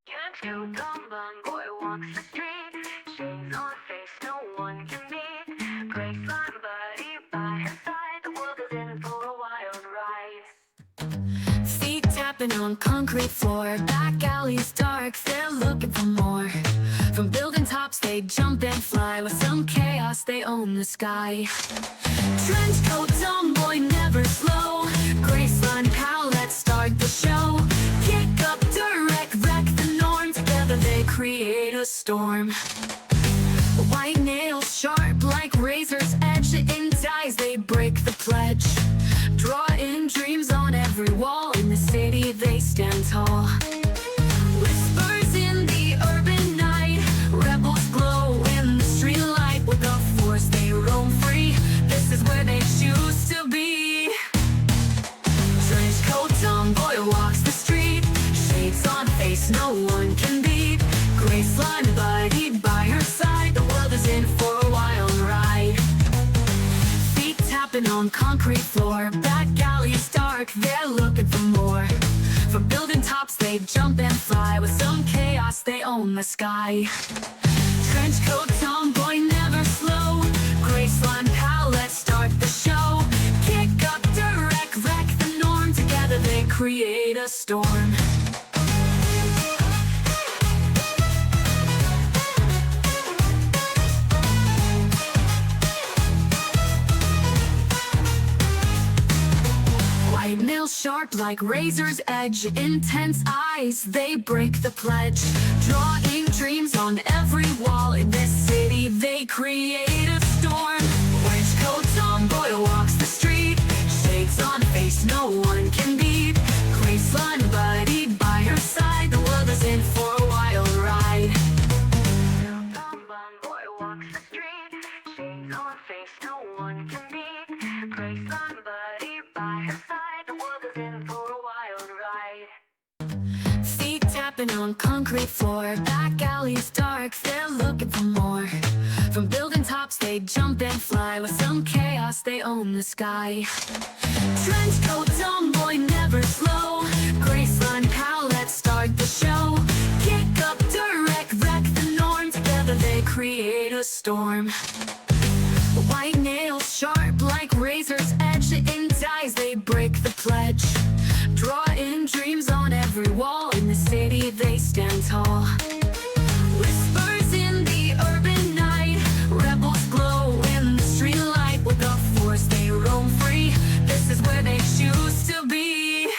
Can't you dumb boy walks the street, shades on face, no one can meet. Grace on body by her side, the world is in for a wild ride. Feet tapping on concrete floor, back alleys dark, they're looking for more. From building tops they jump and fly, with some chaos they own the sky. Trench coat tomboy never slow, Graceline pal, let's start the show. Kick up direct, wreck the norm, together they create a storm. White nails sharp like razor's edge, in ties they break the pledge. Drawing dreams on every wall, in the city they stand tall. Whispers in the urban night, rebels glow in the street light. With the force they roam free, this is where they choose to be. Trench coat tomboy walks the street, shades on face no one can beat. Graceline body by her side, the world is in for a wild ride. Feet tapping on concrete floor, back alleys dark, they're looking for more. From building tops they jump and fly, with some chaos they own the sky. Trench coat tomboy never slow, Graceline pal, let's start the show. Kick up direct, wreck the norm, together they create a storm. White nails sharp like razor's edge, intense eyes, they break the pledge. Drawing dreams on every wall, in this city they create a storm. Trench coat tomboy walks the street, shades on face no one can beat. Graceline buddy by her side, the world is in for a wild ride. Boy walks the street, shades on face no one can beat. Graceline buddy by her side, the world is in for a wild ride. Feet tapping on concrete floor, back alleys dark, they're looking for more. From building tops they jump and fly, with some chaos they own the sky. Trench coat tomboy never slow, Graceline pal, let's start the show. Kick up direct, wreck the norm, together they create a storm. White nails sharp like razor's edge, in ties they break the pledge. Drawing dreams on every wall, in the city they stand tall. Whispers in the urban night, rebels glow in the street light. With the force they roam free, this is where they choose to be.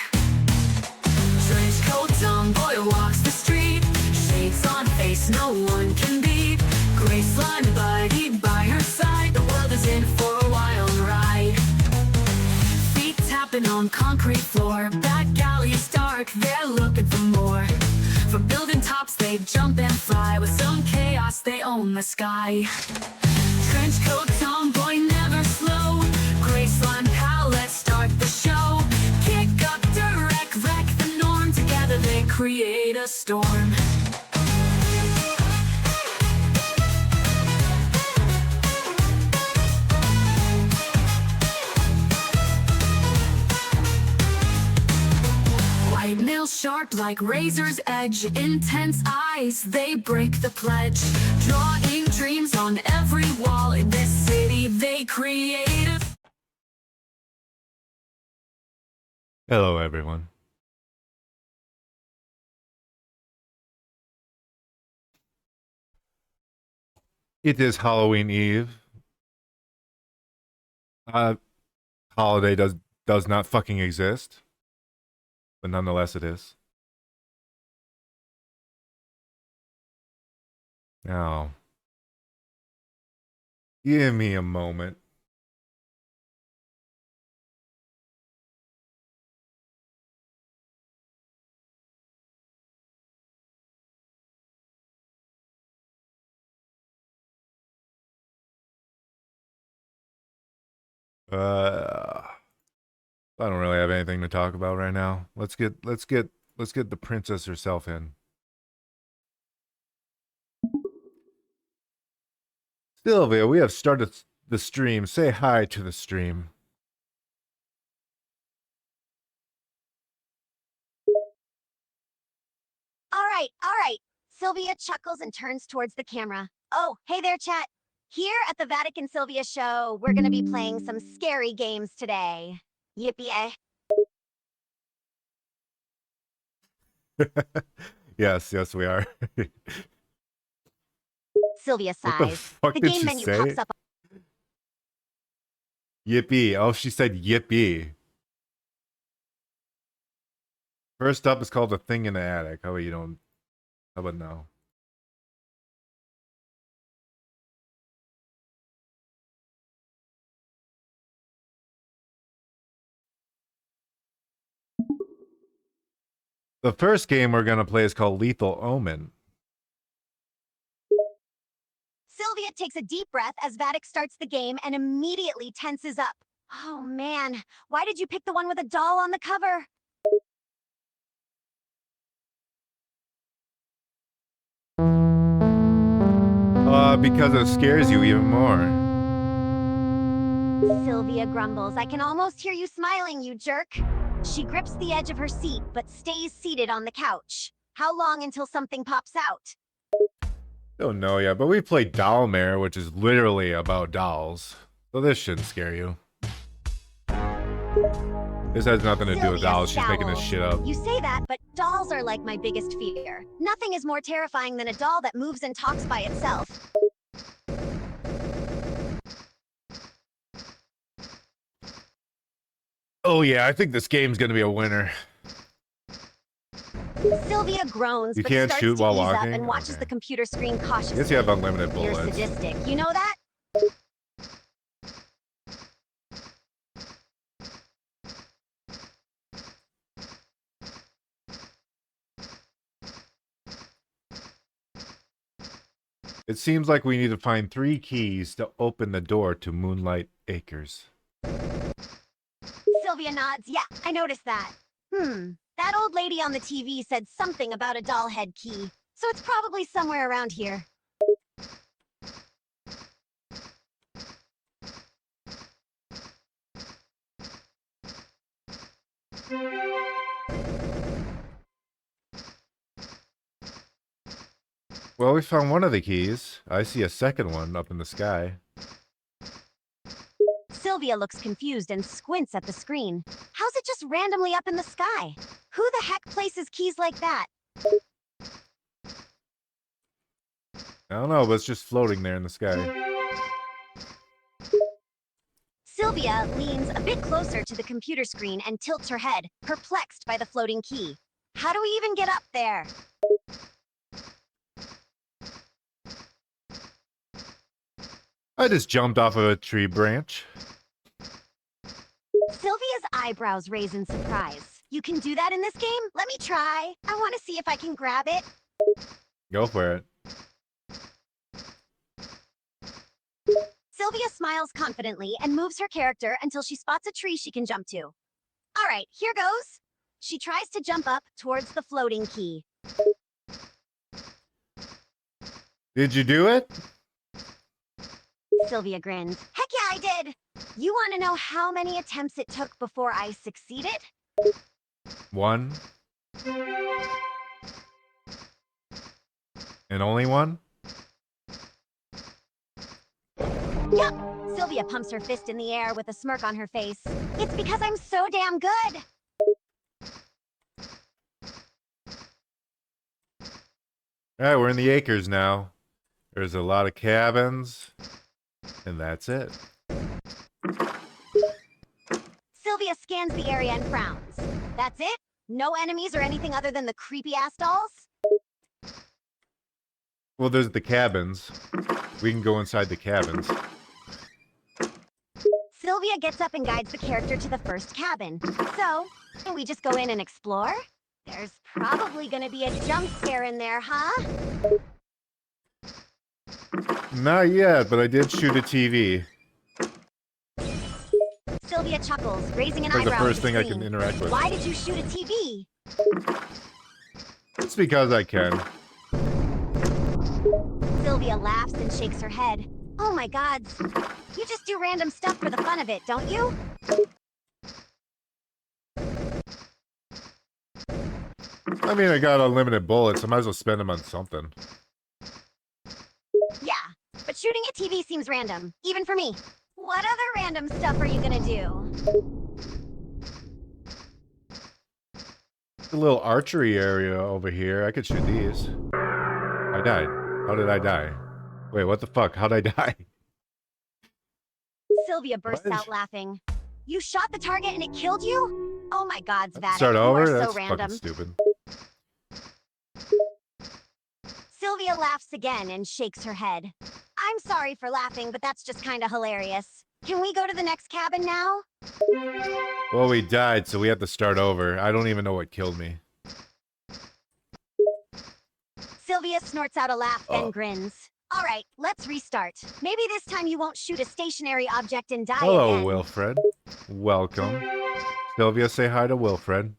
Trench coat tomboy walks the street, shades on face no one can beat. Graceline buddy by her side, the world is in for a wild ride. Feet tapping on concrete floor, back alleys dark, they're looking for more. From building tops they jump and fly, with some chaos they own the sky. Trench coat tomboy never slow, Graceline pal, let's start the show. Kick up direct, wreck the norm, together they create a storm. White nails sharp like razor's edge, intense eyes, they break the pledge. Drawing dreams on every wall, in this city they create a... Hello, everyone. It is Halloween Eve. Holiday does not fucking exist, but nonetheless it is. Now, give me a moment. I don't really have anything to talk about right now. Let's get the princess herself in. Sylvia, we have started the stream. Say hi to the stream. All All right. Sylvia chuckles and turns towards the camera. Oh, hey there, chat. Here at the Vattic and Sylvia show, we're gonna be playing some scary games today. Yippee! Yes, we are. Sylvia What the sighs. fuck The did game she menu say? pops up. Yippee. Oh, she said yippee. First up is called A Thing in the Attic. How about you don't... How about no? The first game we're gonna play is called Lethal Omen. Sylvia takes a deep breath as Vattic starts the game and immediately tenses up. Oh man, why did you pick the one with a doll on the cover? Because it scares you even more. Sylvia grumbles. I can almost hear you smiling, you jerk. She grips the edge of her seat, but stays seated on the couch. How long until something pops out? Don't know yet, but we played Dollmare, which is literally about dolls. So this shouldn't scare you. This has nothing to do with Sylvia dolls. She's making this scowls. shit up. You say that, but dolls are like my biggest fear. Nothing is more terrifying than a doll that moves and talks by itself. Oh yeah, I think this game's gonna be a winner. Sylvia groans, You but can't starts shoot to while ease up walking? and watches Okay. the computer screen I cautiously. guess you have unlimited You're bullets. sadistic, you know that? It seems like we need to find 3 keys to open the door to Moonlight Acres. Sylvia nods. Yeah, I noticed that. That old lady on the TV said something about a doll head key, so it's probably somewhere around here. Well, we found one of the keys. I see a second one up in the sky. Sylvia looks confused and squints at the screen. How's it just randomly up in the sky? Who the heck places keys like that? I don't know, but it's just floating there in the sky. Sylvia leans a bit closer to the computer screen and tilts her head, perplexed by the floating key. How do we even get up there? I just jumped off of a tree branch. Sylvia's eyebrows raise in surprise. You can do that in this game? Let me try. I want to see if I can grab it. Go for it. Sylvia smiles confidently and moves her character until she spots a tree she can jump to. All right, here goes. She tries to jump up towards the floating key. Did you do it? Sylvia grins. Heck yeah, I did! You want to know how many attempts it took before I succeeded? 1. And only 1? Yup! Sylvia pumps her fist in the air with a smirk on her face. It's because I'm so damn good! Alright, we're in the acres now. There's a lot of cabins. And that's it. Sylvia scans the area and frowns. That's it? No enemies or anything other than the creepy-ass dolls? Well, there's the cabins. We can go inside the cabins. Sylvia gets up and guides the character to the first cabin. So, can we just go in and explore? There's probably gonna be a jump scare in there, huh? Not yet, but I did shoot a TV. Sylvia chuckles, raising an Like the eyebrow first at the thing I screen. can interact with. Why did you shoot a TV? It's because I can. Sylvia laughs and shakes her head. Oh my gods. You just do random stuff for the fun of it, don't you? I mean, I got unlimited bullets. I might as well spend them on something. Yeah, but shooting at TV seems random, even for me. What other random stuff are you gonna do? A little archery area over here. I could shoot these. I died. How did I die? Wait, what the fuck? How'd I die? Sylvia bursts What? out laughing. You shot the target and it killed you? Oh my god, Vattic, Start you over? are so That's random. fucking stupid. Sylvia laughs again and shakes her head. I'm sorry for laughing, but that's just kinda hilarious. Can we go to the next cabin now? Well, we died, so we have to start over. I don't even know what killed me. Sylvia snorts out a laugh, then grins. All right, let's restart. Maybe this time you won't shoot a stationary object and die Hello, again. Wilfred. Welcome. Sylvia, say hi to Wilfred.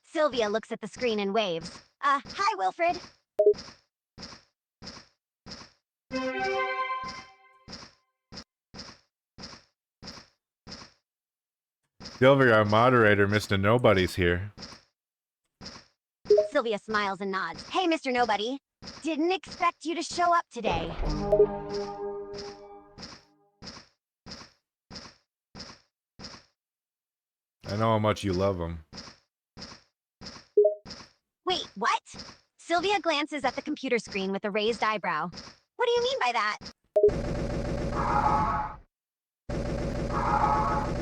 Sylvia looks at the screen and waves. Hi, Wilfred. Sylvia, our moderator, Mr. Nobody's here. Sylvia smiles and nods. Hey, Mr. Nobody. Didn't expect you to show up today. I know how much you love him. Wait, what? Sylvia glances at the computer screen with a raised eyebrow. What do you mean by that?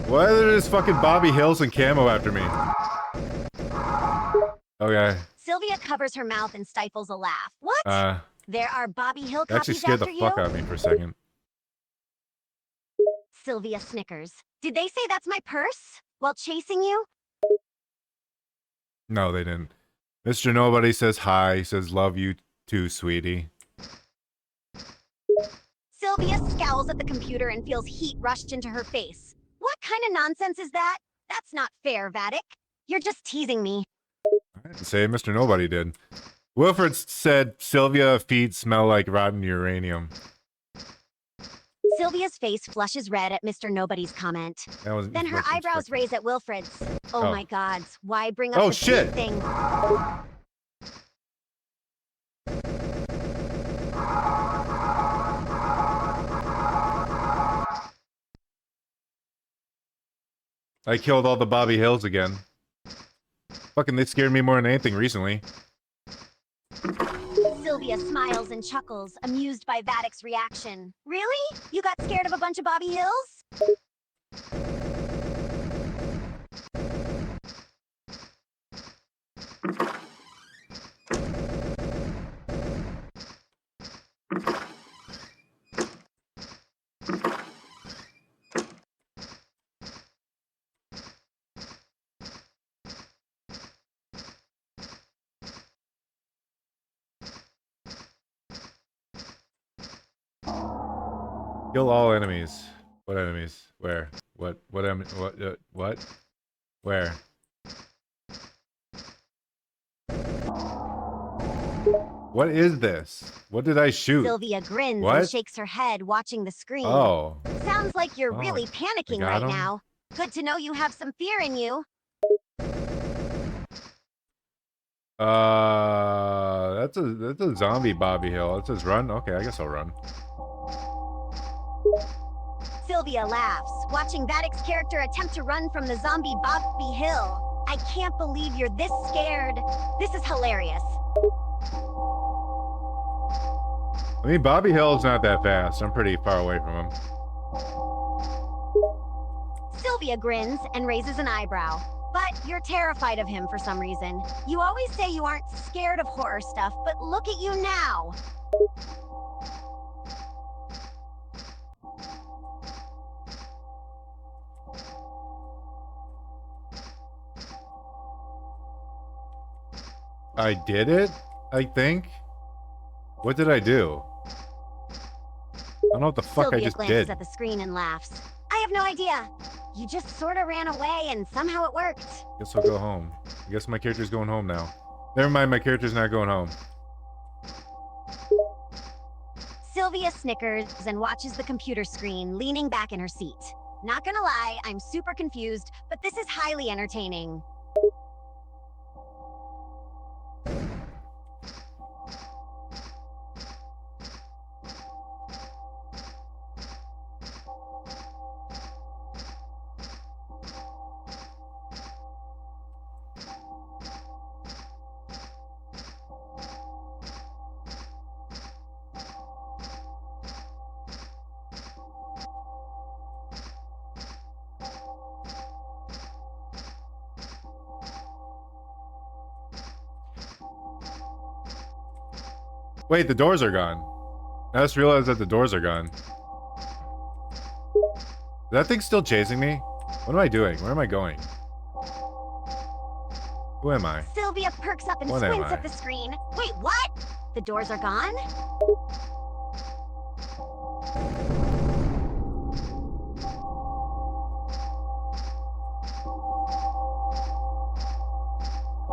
Why are there just fucking Bobby Hills and camo after me? Okay. Sylvia covers her mouth and stifles a laugh. What? There are Bobby Hill That actually copies scared the after fuck you? out of me for a second. Sylvia snickers. Did they say that's my purse? While chasing you? No, they didn't. Mr. Nobody says hi. He says, love you too, sweetie. Sylvia scowls at the computer and feels heat rushed into her face. What kind of nonsense is that? That's not fair, Vattic. You're just teasing me. I didn't say it, Mr. Nobody did. Wilfred said Sylvia feet smell like rotten uranium. Sylvia's face flushes red at Mr. Nobody's comment. That was Then her Wilfred's eyebrows freaking- raise at Wilfred's. Oh Oh. my gods, why bring up Oh, the shit. thing? I killed all the Bobby Hills again. Fucking, they scared me more than anything recently. Sylvia smiles and chuckles, amused by Vattic's reaction. Really? You got scared of a bunch of Bobby Hills? Kill all enemies. What enemies? Where? What? What? What? What? Where? What is this? What did I shoot? Sylvia grins What? and shakes her head, watching the screen. Oh. Sounds like you're Oh, really panicking got right him? now. Good to know you have some fear in you. That's a zombie Bobby Hill. It says run. Okay, I guess I'll run. Sylvia laughs, watching Vattic's character attempt to run from the zombie Bobby Hill. I can't believe you're this scared. This is hilarious. I mean, Bobby Hill's not that fast. I'm pretty far away from him. Sylvia grins and raises an eyebrow. But you're terrified of him for some reason. You always say you aren't scared of horror stuff, but look at you now. I did it, I think. What did I do? I don't know what the fuck Sylvia I just glances did. at the screen and laughs. I have no idea. You just sort of ran away and somehow it worked. Guess I'll go home. I guess my character's going home now. Never mind, my character's not going home. Sylvia snickers and watches the computer screen, leaning back in her seat. Not gonna lie, I'm super confused, but this is highly entertaining. Wait, the doors are gone. I just realized that the doors are gone. Is that thing still chasing me? What am I doing? Where am I going? Who am I? Sylvia perks up and What am squints I? at the screen. Wait, what? The doors are gone?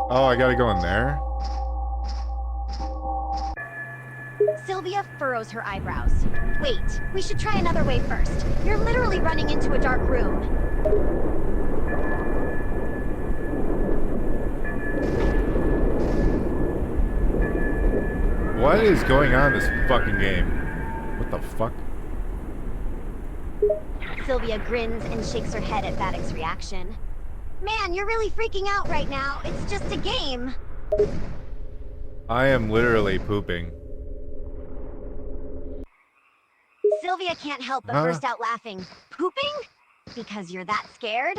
Oh, I gotta go in there? Sylvia furrows her eyebrows. Wait, we should try another way first. You're literally running into a dark room. What is going on in this fucking game? What the fuck? Sylvia grins and shakes her head at Vattic's reaction. Man, you're really freaking out right now. It's just a game. I am literally pooping. Sylvia can't help but Huh? burst out laughing. Pooping? Because you're that scared?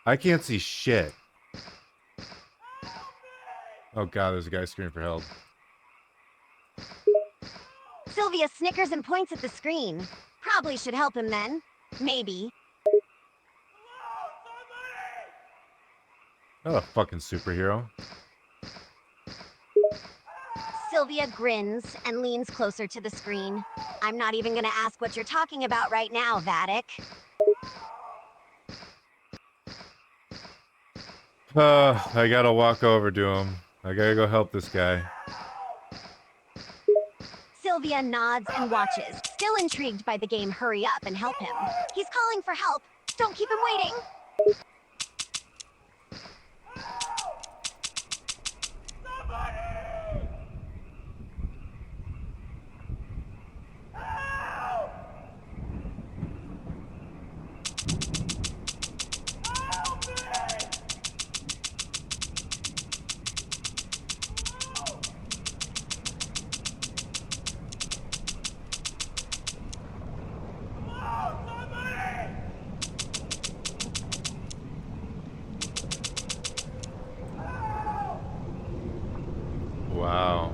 I can't see shit. Oh god, there's a guy screaming for help. Sylvia snickers and points at the screen. Probably should help him then. Maybe. Oh, a fucking superhero. Sylvia grins and leans closer to the screen. I'm not even gonna ask what you're talking about right now, Vattic. I gotta walk over to him. I gotta go help this guy. Sylvia nods and watches, still intrigued by the game. Hurry up and help him. He's calling for help. Don't keep him waiting. Wow.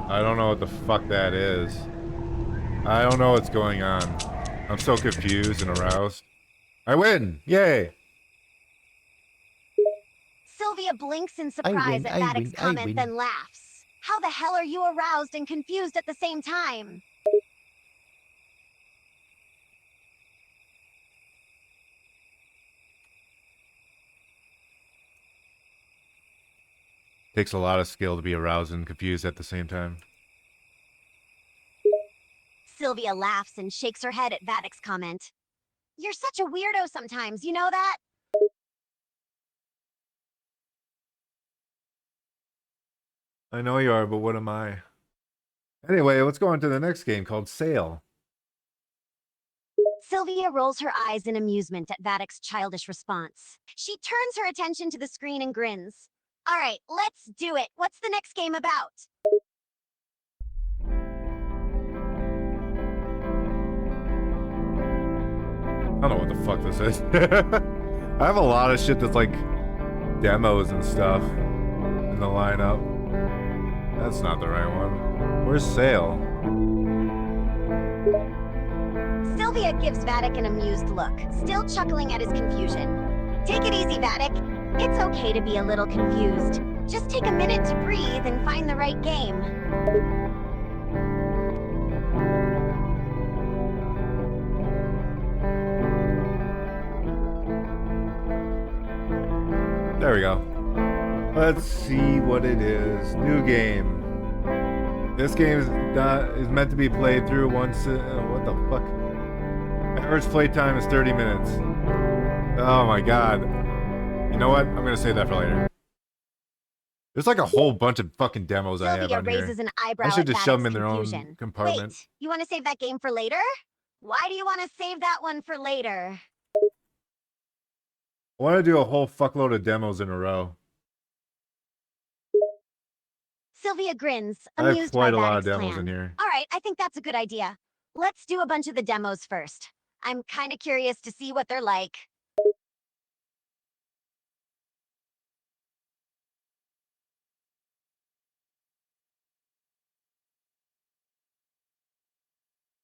I don't know what the fuck that is. I don't know what's going on. I'm so confused and aroused. I win! Yay! Sylvia blinks in surprise at Vattic's comment, then laughs. How the hell are you aroused and confused at the same time? Takes a lot of skill to be aroused and confused at the same time. Sylvia laughs and shakes her head at Vattic's comment. You're such a weirdo sometimes, you know that? I know you are, but what am I? Anyway, let's go on to the next game called Sail. Sylvia rolls her eyes in amusement at Vattic's childish response. She turns her attention to the screen and grins. All right, let's do it. What's the next game about? I don't know what the fuck this is. I have a lot of shit that's like demos and stuff in the lineup. That's not the right one. Where's Sail? Sylvia gives Vattic an amused look, still chuckling at his confusion. Take it easy, Vattic. It's okay to be a little confused. Just take a minute to breathe and find the right game. There we go. Let's see what it is. New game. This game is meant to be played through once. What the fuck? Average play time is 30 minutes. Oh my god. You know what? I'm gonna save that for later. There's like a whole bunch of fucking demos I have Sylvia on here. raises an eyebrow I should at just shove Vattic's them in their own confusion. compartment. Wait, you want to save that game for later? Why do you want to save that one for later? I want to do a whole fuckload of demos in a row. Sylvia grins, I have amused by quite a lot of Vattic's demos plan. in here. All right, I think that's a good idea. Let's do a bunch of the demos first. I'm kind of curious to see what they're like.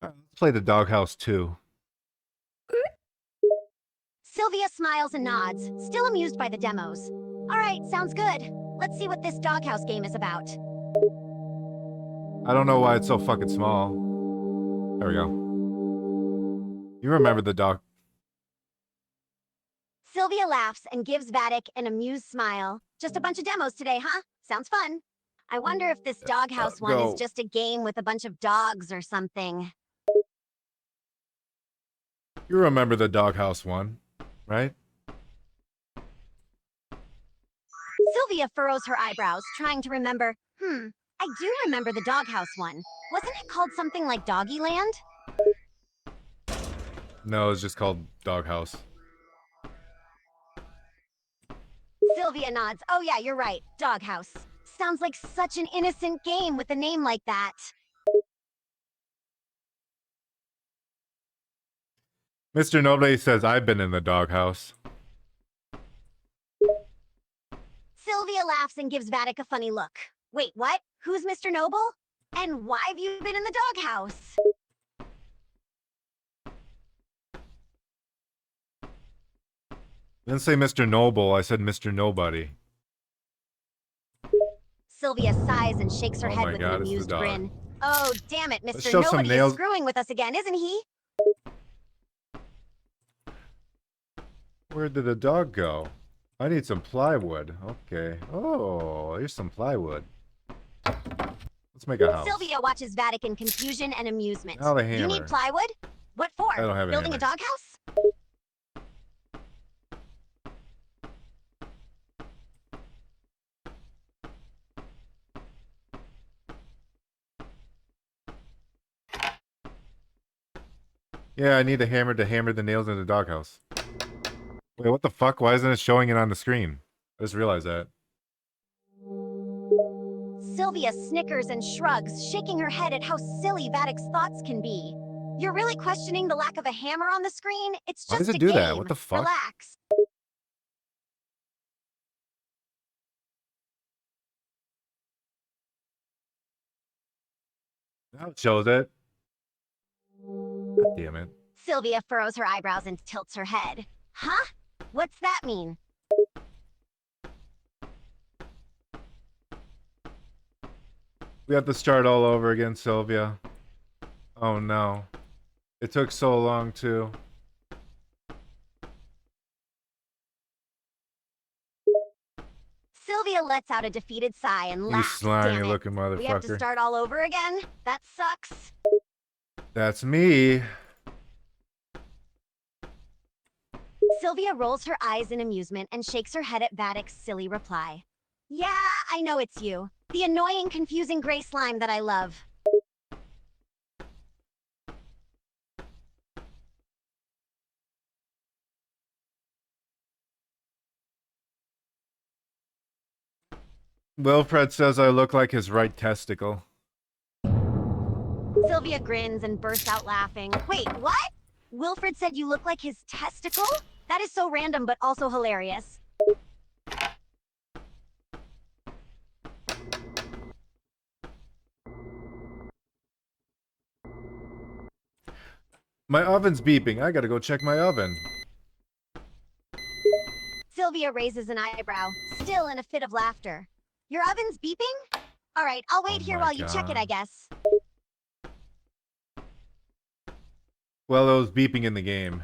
Let's play the Doghouse 2. Sylvia smiles and nods, still amused by the demos. All right, sounds good. Let's see what this doghouse game is about. I don't know why it's so fucking small. There we go. You remember the dog. Sylvia laughs and gives Vattic an amused smile. Just a bunch of demos today, huh? Sounds fun. I wonder if this doghouse one is Go. just a game with a bunch of dogs or something. You remember the Doghouse 1, right? Sylvia furrows her eyebrows, trying to remember. I do remember the doghouse one. Wasn't it called something like Doggyland? No, it's just called Doghouse. Sylvia nods. Oh yeah, you're right. Doghouse. Sounds like such an innocent game with a name like that. Mr. Nobody says I've been in the doghouse. Sylvia laughs and gives Vattic a funny look. Wait, what? Who's Mr. Noble? And why have you been in the doghouse? I didn't say Mr. Noble, I said Mr. Nobody. Sylvia sighs and shakes her Oh head my with God, an it's the amused dog. grin. Oh, damn it, Let's Mr. shove some Nobody is nails- screwing with us again, isn't he? Where did the dog go? I need some plywood. Okay. Oh, here's some plywood. Let's make a house. Sylvia watches Vattic in confusion and amusement. Now the You hammer. need plywood? What for? I don't have a Building hammer. a doghouse? Yeah, I need a hammer to hammer the nails in the doghouse. Wait, what the fuck? Why isn't it showing it on the screen? I just realized that. Sylvia snickers and shrugs, shaking her head at how silly Vattic's thoughts can be. You're really questioning the lack of a hammer on the screen? It's Why just does a it do game. that? What the fuck? Relax. Now it shows it. God damn it. Sylvia furrows her eyebrows and tilts her head. Huh? What's that mean? We have to start all over again, Sylvia. Oh no. It took so long too. Sylvia lets out a defeated sigh and You laughs. slimy Damn it. looking We have to motherfucker. start all over again? That sucks. That's me. Sylvia rolls her eyes in amusement and shakes her head at Vattic's silly reply. Yeah, I know it's you. The annoying, confusing gray slime that I love. Wilfred says I look like his right testicle. Sylvia grins and bursts out laughing. Wait, what? Wilfred said you look like his testicle? That is so random but also hilarious. My oven's beeping. I gotta go check my oven. Sylvia raises an eyebrow, still in a fit of laughter. Your oven's beeping? All right, I'll wait Oh here my while you check it, God. I guess. Well, it was beeping in the game.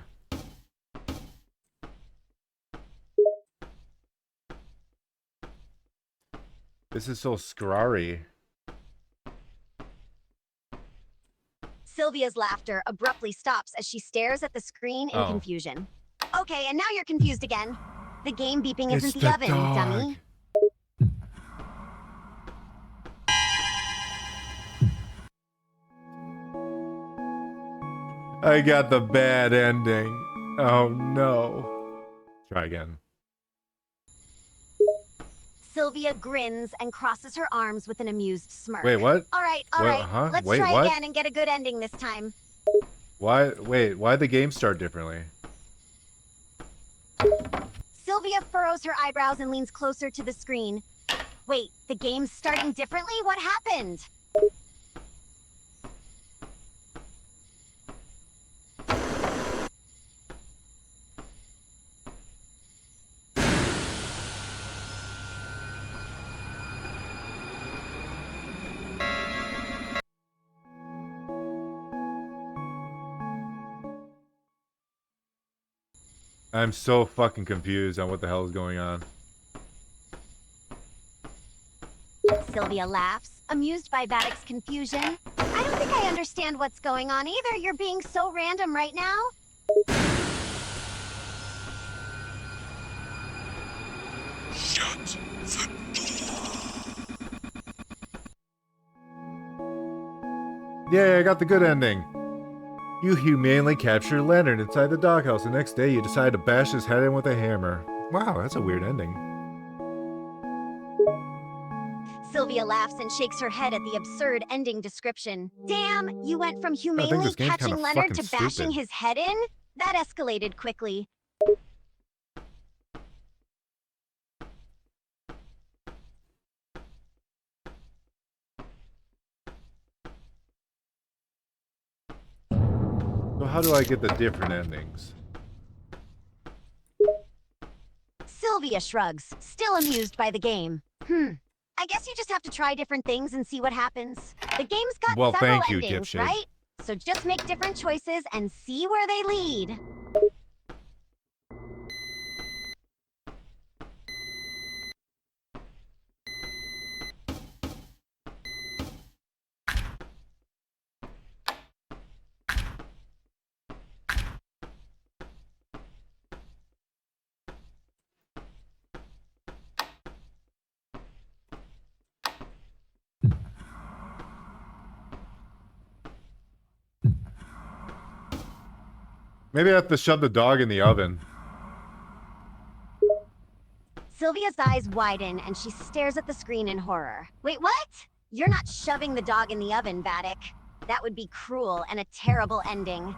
This is so scrarry. Sylvia's laughter abruptly stops as she stares at the screen in Oh. confusion. Okay, and now you're confused again. The game beeping It's isn't the oven, dog. dummy. I got the bad ending. Oh no. Try again. Sylvia grins and crosses her arms with an amused smirk. Wait, what? All right, What? Huh? let's Wait, try what? again and get a good ending this time. Why? Wait, why'd the game start differently? Sylvia furrows her eyebrows and leans closer to the screen. Wait, the game's starting differently? What happened? I'm so fucking confused on what the hell is going on. Sylvia laughs, amused by Vattic's confusion. I don't think I understand what's going on either. You're being so random right now. Shut the door. Yeah, I got the good ending. You humanely capture Leonard inside the doghouse. The next day, you decide to bash his head in with a hammer. Wow, that's a weird ending. Sylvia laughs and shakes her head at the absurd ending description. Damn, you went from humanely this game's catching kinda Leonard to fucking bashing stupid. his head in? That escalated quickly. So how do I get the different endings? Sylvia shrugs, still amused by the game. I guess you just have to try different things and see what happens. The game's got Well, several thank you, endings, dipshit. right? So just make different choices and see where they lead. Maybe I have to shove the dog in the oven. Sylvia's eyes widen and she stares at the screen in horror. Wait, what? You're not shoving the dog in the oven, Vattic. That would be cruel and a terrible ending.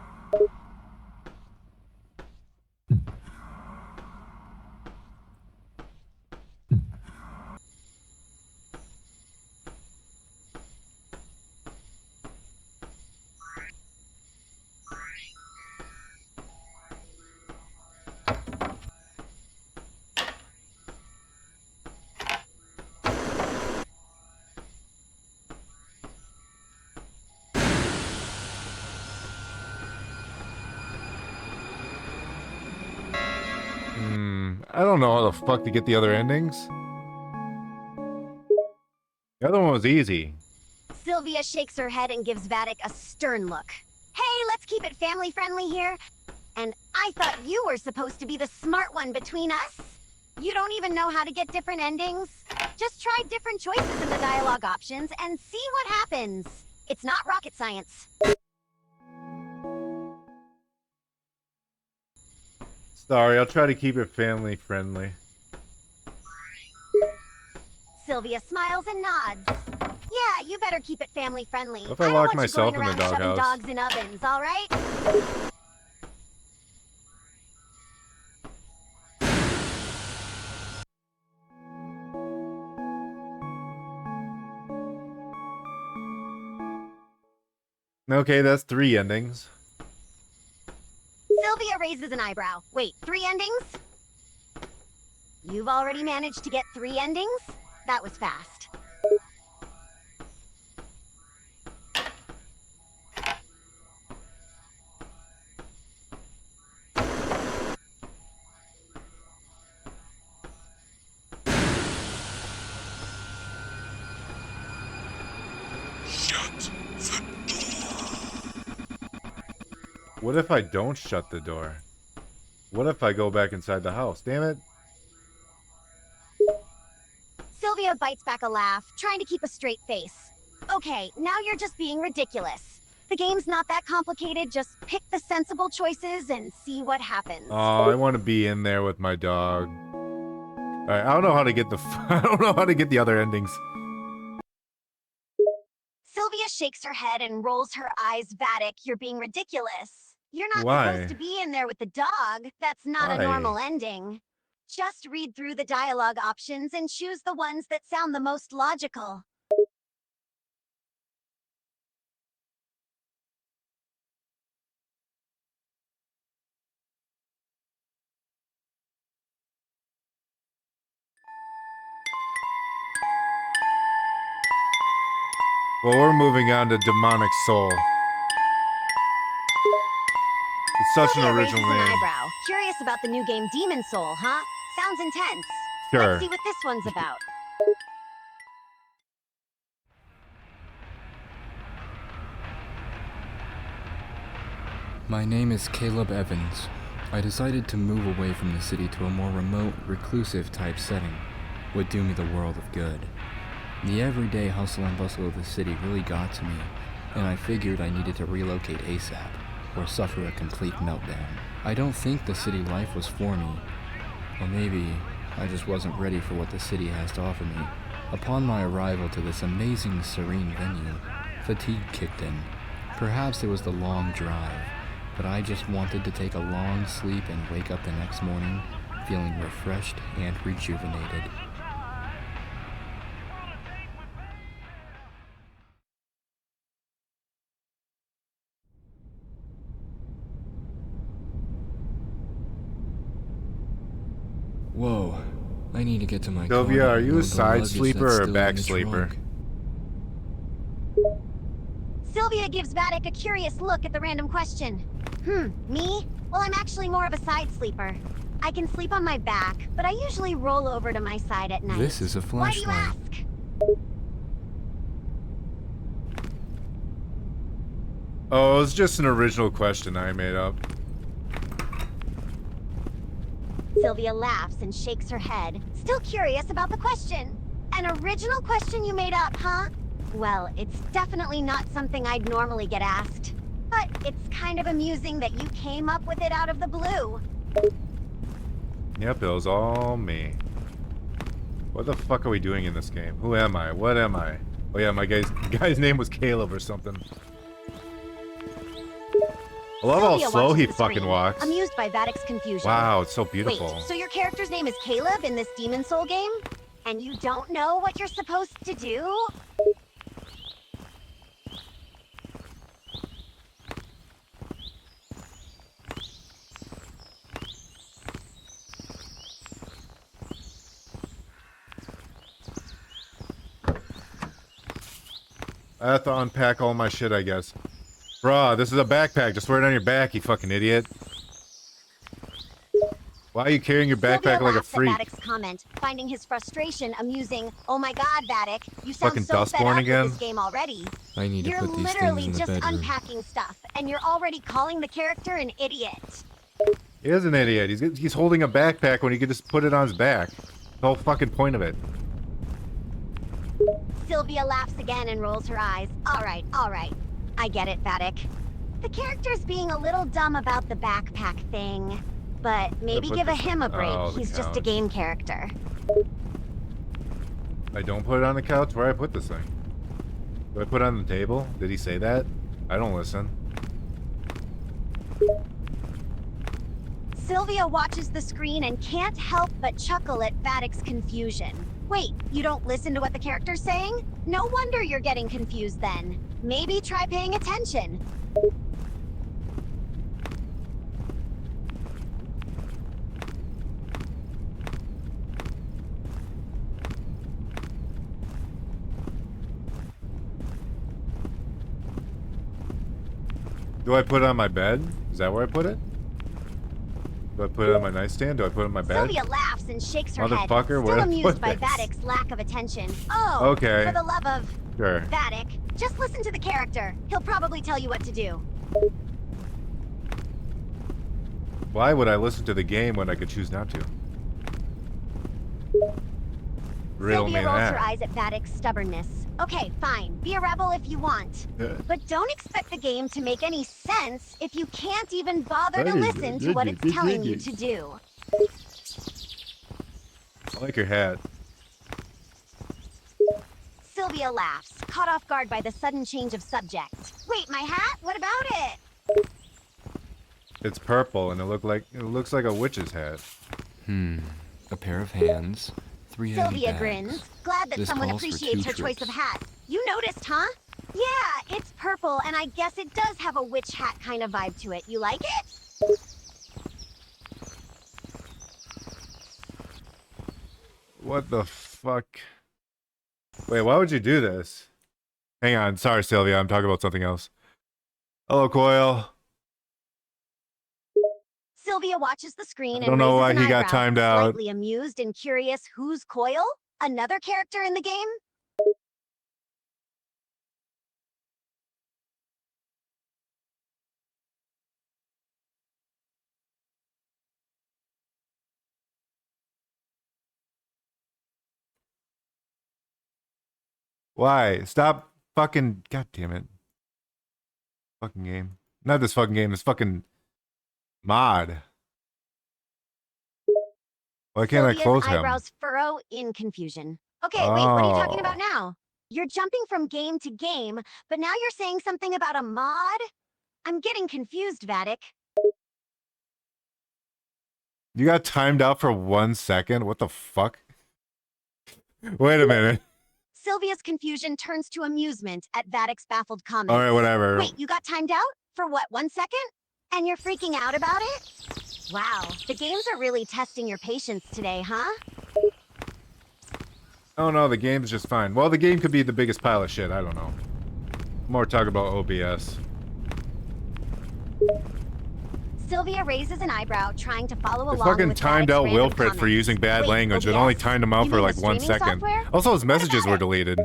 I don't know how the fuck to get the other endings. The other one was easy. Sylvia shakes her head and gives Vattic a stern look. Hey, let's keep it family friendly here. And I thought you were supposed to be the smart one between us. You don't even know how to get different endings? Just try different choices in the dialogue options and see what happens. It's not rocket science. Sorry, I'll try to keep it family friendly. Sylvia smiles and nods. Yeah, you better keep it family friendly. What if I don't lock want you myself going in the around shoving doghouse? dogs in ovens, all right? Okay, that's 3 endings. Sylvia raises an eyebrow. Wait, 3 endings? You've already managed to get 3 endings? That was fast. Shut the door. What if I don't shut the door? What if I go back inside the house? Damn it. Sylvia bites back a laugh, trying to keep a straight face. Okay, now you're just being ridiculous. The game's not that complicated, just pick the sensible choices and see what happens. Oh, I want to be in there with my dog. Alright, I don't know how to get the I don't know how to get the other endings. Sylvia shakes her head and rolls her eyes. Vattic, you're being ridiculous. You're not Why? supposed to be in there with the dog. That's not a Why? normal ending. Just read through the dialogue options and choose the ones that sound the most logical. Well, we're moving on to Demonic Soul. It's such an Sylvia original raises an name. eyebrow. Curious about the new game Demon Soul, huh? Sounds intense. Sure. Let's see what this one's about. My name is Caleb Evans. I decided to move away from the city to a more remote, reclusive type setting. Would do me the world of good. The everyday hustle and bustle of the city really got to me, and I figured I needed to relocate ASAP, or suffer a complete meltdown. I don't think the city life was for me, or maybe I just wasn't ready for what the city has to offer me. Upon my arrival to this amazing, serene venue, fatigue kicked in. Perhaps it was the long drive, but I just wanted to take a long sleep and wake up the next morning feeling refreshed and rejuvenated. Whoa, I need to get to my Sylvia, car are and you a load the side luggage sleeper that's or a still back in the sleeper? trunk. Sylvia gives Vattic a curious look at the random question. Me? Well, I'm actually more of a side sleeper. I can sleep on my back, but I usually roll over to my side at night. This is a Why do you flashlight. ask? Oh, it's just an original question I made up. Sylvia laughs and shakes her head, still curious about the question. An original question you made up, huh? Well, it's definitely not something I'd normally get asked. But it's kind of amusing that you came up with it out of the blue. Yep, it was all me. What the fuck are we doing in this game? Who am I? What am I? Oh yeah, my guy's name was Caleb or something. I love how Sylvia slow watches he the fucking screen, walks. amused by Vatic's confusion. Wow, it's so beautiful. Wait, so your character's name is Caleb in this Demon Soul game? And you don't know what you're supposed to do? I have to unpack all my shit, I guess. Bruh, this is a backpack. Just wear it on your back, you fucking idiot. Why are you carrying your backpack Sylvia like a laughs at freak? Vattic's comment, finding his frustration amusing. Oh my god, Vattic, you sound Fucking so fed Dustborn up again? with this game already. I need to You're put these literally things in the just bedroom. unpacking stuff, and you're already calling the character an idiot. He is an idiot. He's holding a backpack when he could just put it on his back. The whole fucking point of it. Sylvia laughs again and rolls her eyes. All right. I get it, Vattic. The character's being a little dumb about the backpack thing. But maybe put give this- him a break. oh, the He's just a couch. game character. I don't put it on the couch. Where I put this thing? Do I put it on the table? Did he say that? I don't listen. Sylvia watches the screen and can't help but chuckle at Vattic's confusion. Wait, you don't listen to what the character's saying? No wonder you're getting confused then. Maybe try paying attention. Do I put it on my bed? Is that where I put it? Do I put it on my nightstand? Do I put it on my bed? Sylvia laughs and shakes her head, Motherfucker, still where did I amused put by this? Vattic's lack of attention. Oh, Okay. for the love of Sure. Vattic, just listen to the character. He'll probably tell you what to do. Why would I listen to the game when I could choose not to? Riddle me Sylvia rolls her that. eyes at Vattic's stubbornness. Okay, fine. Be a rebel if you want. But don't expect the game to make any sense if you can't even bother to listen to what it's telling you to do. I like your hat. Sylvia laughs, caught off guard by the sudden change of subject. Wait, my hat? What about it? It's purple and it looks like a witch's hat. A pair of hands, 3 heavy Sylvia bags. grins, glad that This someone calls for appreciates 2 her choice of trips. hat. You noticed, huh? Yeah, it's purple, and I guess it does have a witch hat kind of vibe to it. You like it? What the fuck? Wait, why would you do this? Hang on, sorry Sylvia, I'm talking about something else. Hello, Coil. Sylvia watches the screen I and don't know raises why an he got eyebrow, timed out. slightly amused and curious. Who's Coil? Another character in the game? Why? Stop fucking... God damn it. Fucking game. Not this fucking game, this fucking mod. Why can't I Sylvia's close him? eyebrows furrow in confusion. Okay, wait, what are you talking about now? You're jumping from game to game, but now you're saying something about a mod? I'm getting confused, Vattic. You got timed out for 1 second? What the fuck? Wait a minute. Sylvia's confusion turns to amusement at Vattic's baffled comments. Alright, whatever. Wait, you got timed out? For what, 1 second? And you're freaking out about it? Wow, the games are really testing your patience today, huh? Oh no, the game's just fine. Well, the game could be the biggest pile of shit, I don't know. More talk about OBS. Sylvia raises an eyebrow, trying to follow They along fucking with timed Vattic's out random Wilfred for comments. using bad Wait, language, but OBS? only timed him out You for mean like the 1 streaming second. software? Also, his What messages about were it? deleted.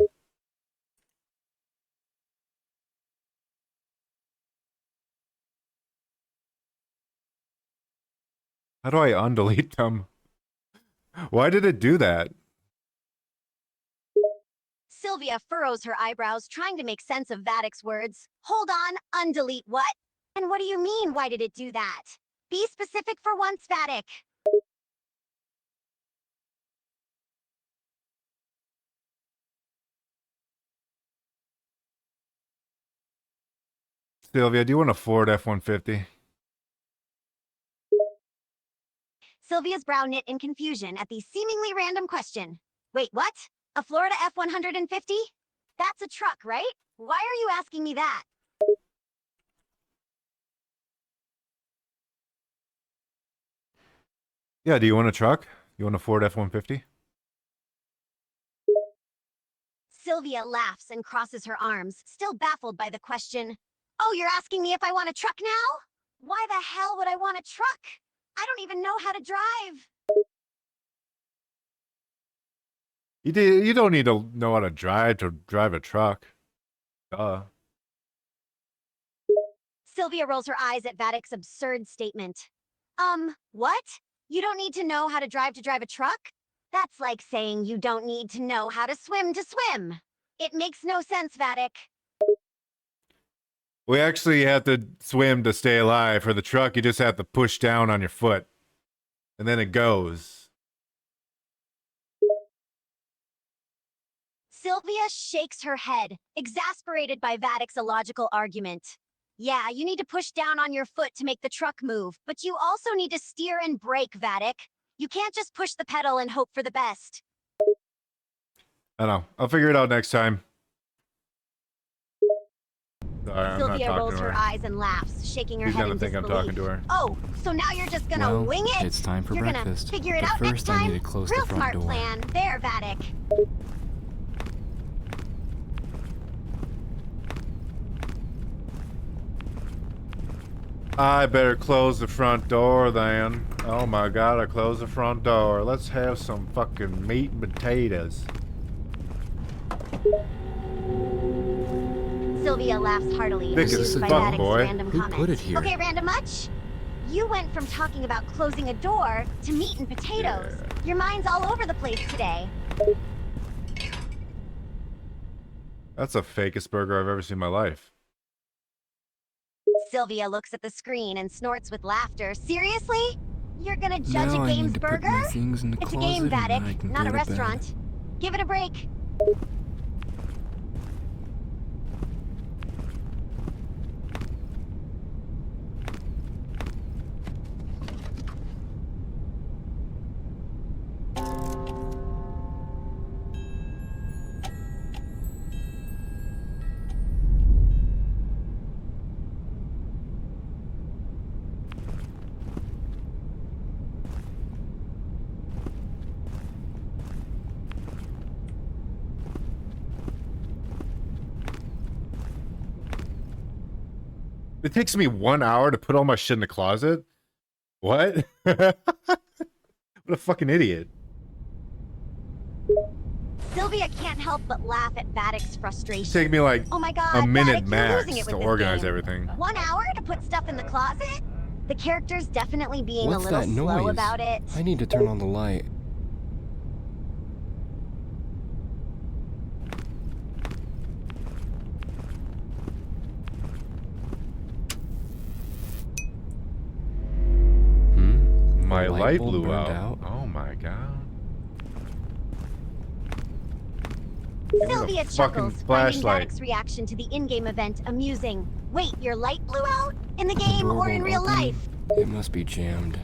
How do I undelete them? Why did it do that? Sylvia furrows her eyebrows, trying to make sense of Vattic's words. Hold on, undelete what? And what do you mean, why did it do that? Be specific for once, Vattic. Sylvia, do you want a Ford F-150? Sylvia's brow knit in confusion at the seemingly random question. Wait, what? A Florida F-150? That's a truck, right? Why are you asking me that? Yeah, do you want a truck? You want a Ford F-150? Sylvia laughs and crosses her arms, still baffled by the question. Oh, you're asking me if I want a truck now? Why the hell would I want a truck? I don't even know how to drive. You don't need to know how to drive a truck. Duh. Sylvia rolls her eyes at Vattic's absurd statement. What? You don't need to know how to drive a truck? That's like saying you don't need to know how to swim. It makes no sense, Vattic. We actually have to swim to stay alive. For the truck, you just have to push down on your foot. And then it goes. Sylvia shakes her head, exasperated by Vattic's illogical argument. Yeah, you need to push down on your foot to make the truck move, but you also need to steer and brake, Vattic. You can't just push the pedal and hope for the best. I don't know. I'll figure it out next time. Sorry, I'm not Sylvia talking rolls to her her. eyes and laughs, shaking her She's head gonna in think I'm disbelief. talking to her. Oh, so now you're just gonna Well, wing it? it's time for You're breakfast. gonna figure it But out next first, I time? need to close Real the front smart door. plan. There, Vattic. I better close the front door then. Oh my god, I closed the front door. Let's have some fucking meat and potatoes. Sylvia laughs heartily, Thick as amused by fuck, Vattic's boy. random Who comment. put it here? Okay, random much? You went from talking about closing a door to meat and potatoes. Yeah. Your mind's all over the place today. That's the fakest burger I've ever seen in my life. Sylvia looks at the screen and snorts with laughter. Seriously? You're gonna judge Now a I need game's to put burger? my things in the It's a closet game, and I Vattic, can not go a to bed. restaurant. Give it a break. It takes me 1 hour to put all my shit in the closet? What? What a fucking idiot. Sylvia can't help but laugh at Vattic's frustration. Take me like Oh my god, a minute Vattic, you're losing max it with to this organize game. everything. 1 hour to put stuff in the closet? The character's definitely being What's a little that slow noise? about it. I need to turn on the light. My light light bulb blew burned out. out. Oh my god. Sylvia fucking chuckles, finding flashlight. Vattic's reaction to the in-game event amusing. Wait, your light blew out? In the The game door or in won't real open. life? It must be jammed.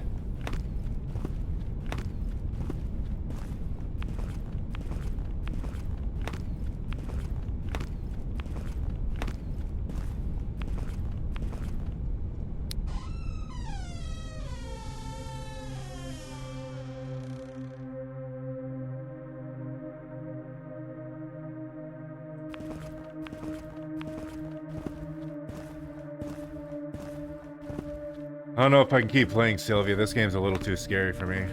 I don't know if I can keep playing Sylvia. This game's a little too scary for me.